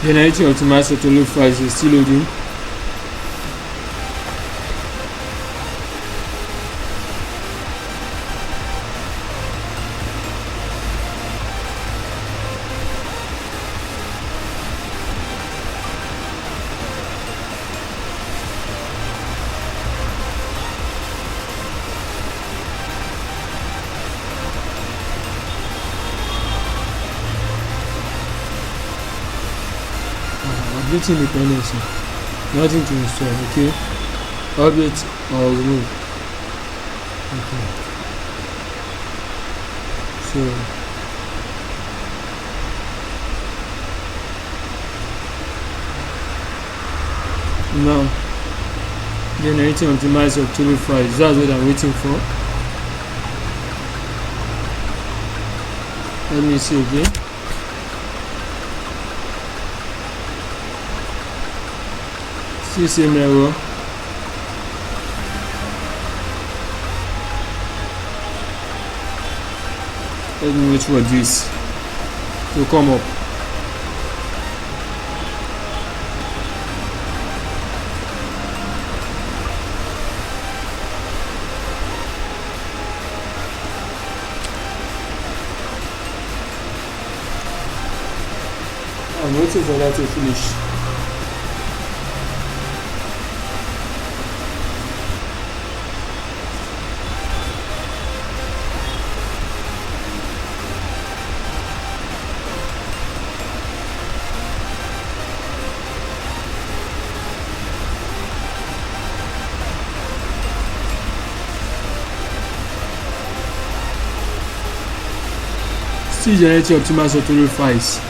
S1: Generating optimized auto-load files is still loading. Updating dependency, nothing to install. Okay, update or remove. Okay, so now generating optimized auto-load files. That's what I'm waiting for. Let me see again. Same error. Let me wait for this to come up. I'm waiting for that to finish. Still generating optimized auto-load files.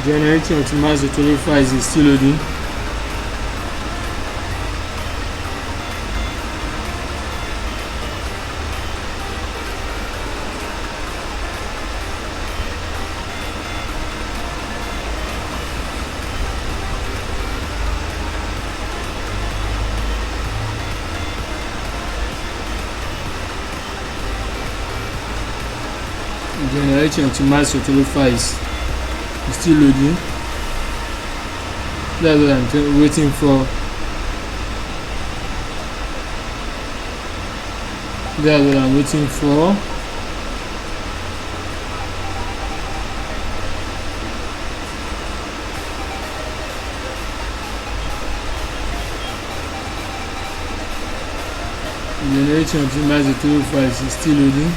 S1: Generating optimized auto-load files is still loading. generating optimized tutorial files. It's still loading. That's what I'm waiting for. That's what I'm waiting for. Generating optimized tutorial files is still loading.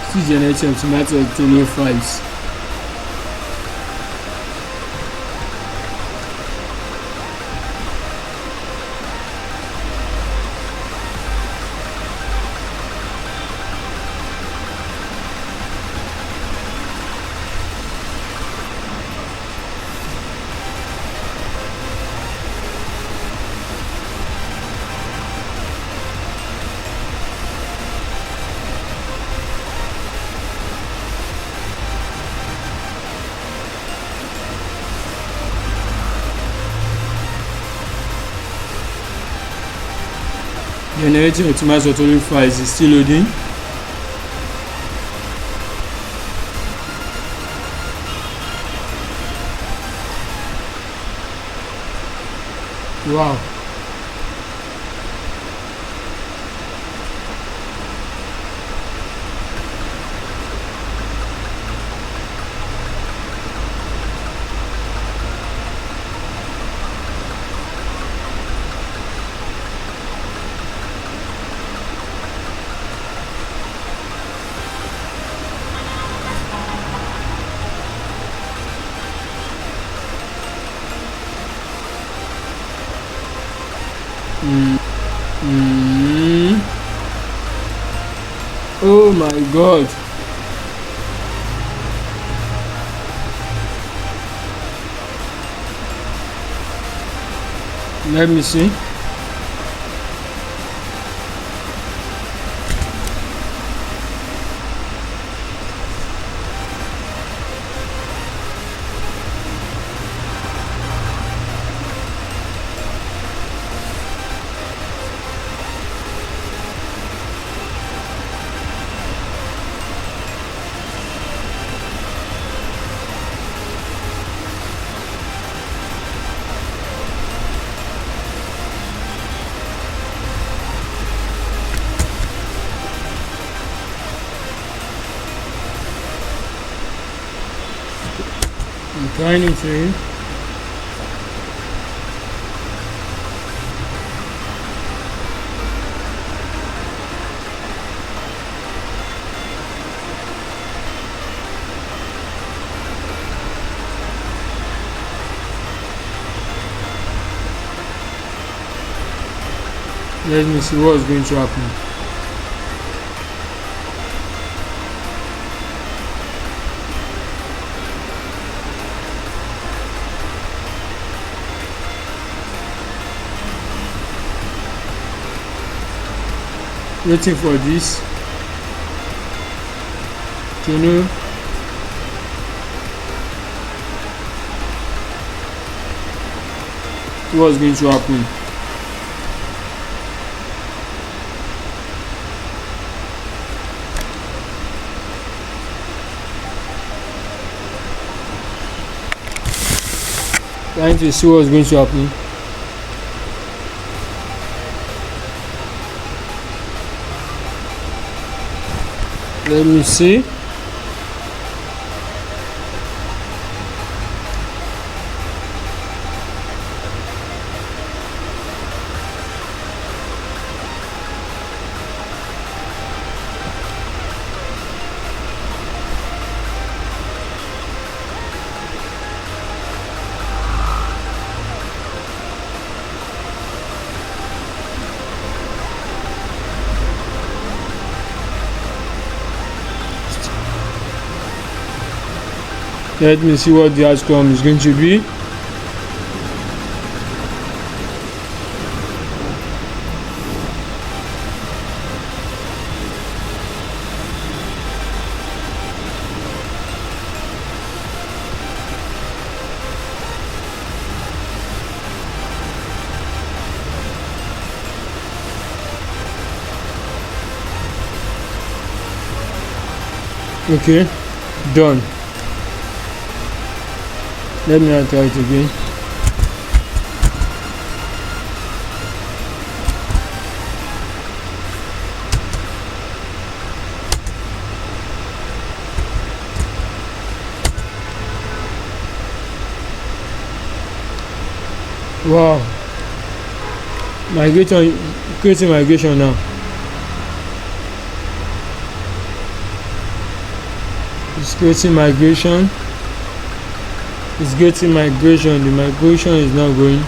S1: Still generating optimized tutorial files. Generating optimized tutorial files is still loading. Wow. Oh my god. Let me see. I'm trying to. Let me see what's going to happen. Waiting for this to know what's going to happen. Trying to see what's going to happen. Let me see. Let me see what the outcome is going to be. Okay, done. Let me now try it again. Wow, migration, creating migration now. It's creating migration. It's getting migration. The migration is now going.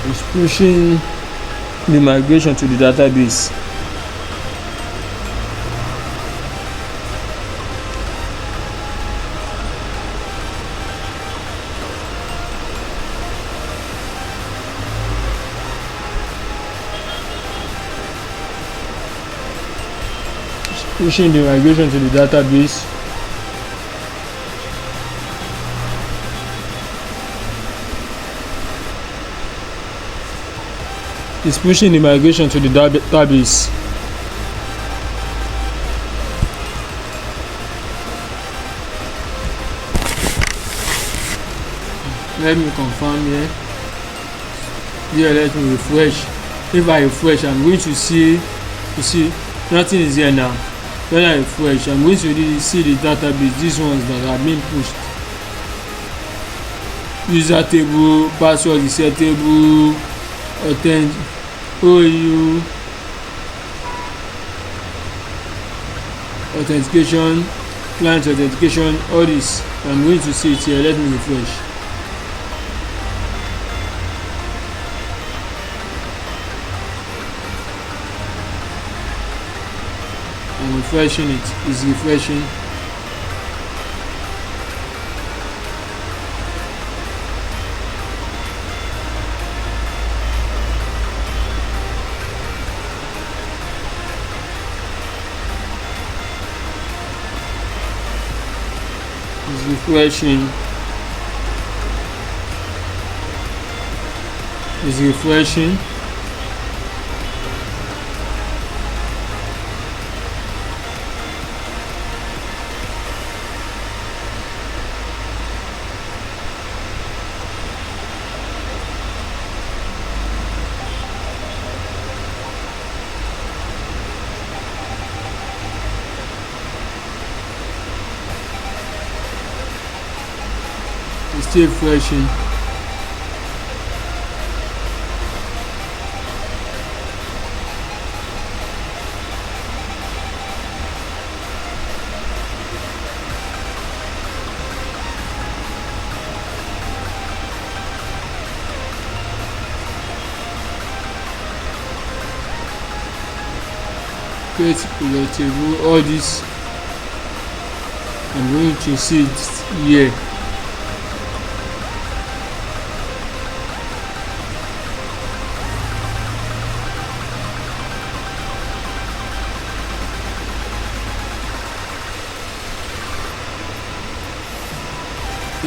S1: It's pushing the migration to the database. Pushing the migration to the database. It's pushing the migration to the database. Let me confirm here. Here, let me refresh. If I refresh, I'm going to see, you see, nothing is here now. When I refresh, I'm going to really see the database, these ones that have been pushed. User table, password resetable, OU, authentication, client authentication, all this. I'm going to see it here. Let me refresh. I'm refreshing it. It's refreshing. It's refreshing. It's refreshing. It's still refreshing. Create pivot table, all this. I'm going to see it here.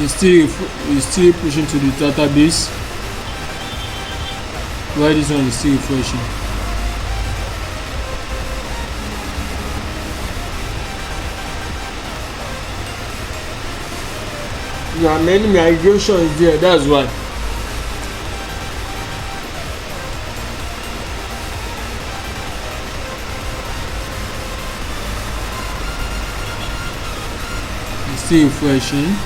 S1: It's still pushing to the database, while this one is still refreshing. There are many migrations there, that's why. It's still refreshing.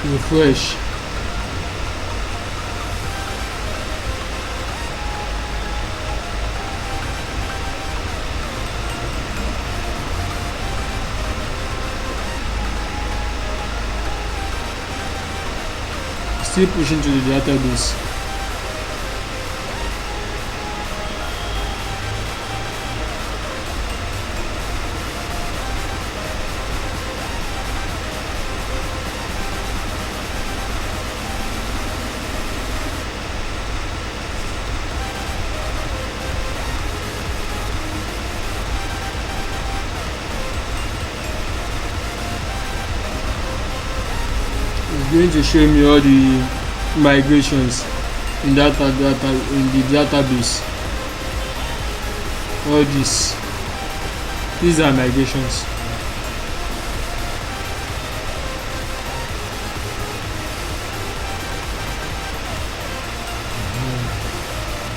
S1: Refresh. Still pushing to the database. It's going to show me all the migrations in the database. All these are migrations.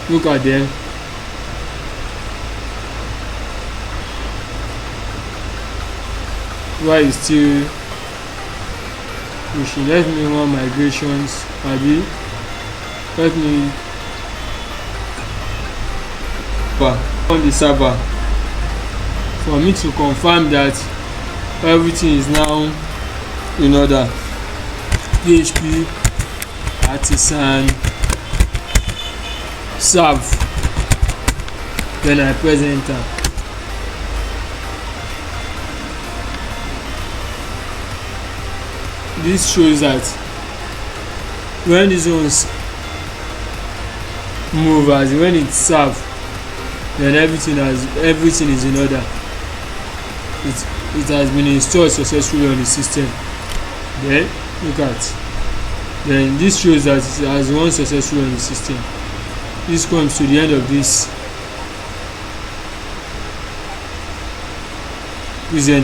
S1: Look at them. Why is still pushing? Let me run migrations. Maybe let me on the server for me to confirm that everything is now in order. PHP artisan serve, then I press enter. This shows that when these ones move, as when it's serve, then everything is in order. It has been installed successfully on the system. Then look at, then this shows that it has run successfully on the system. This comes to the end of this present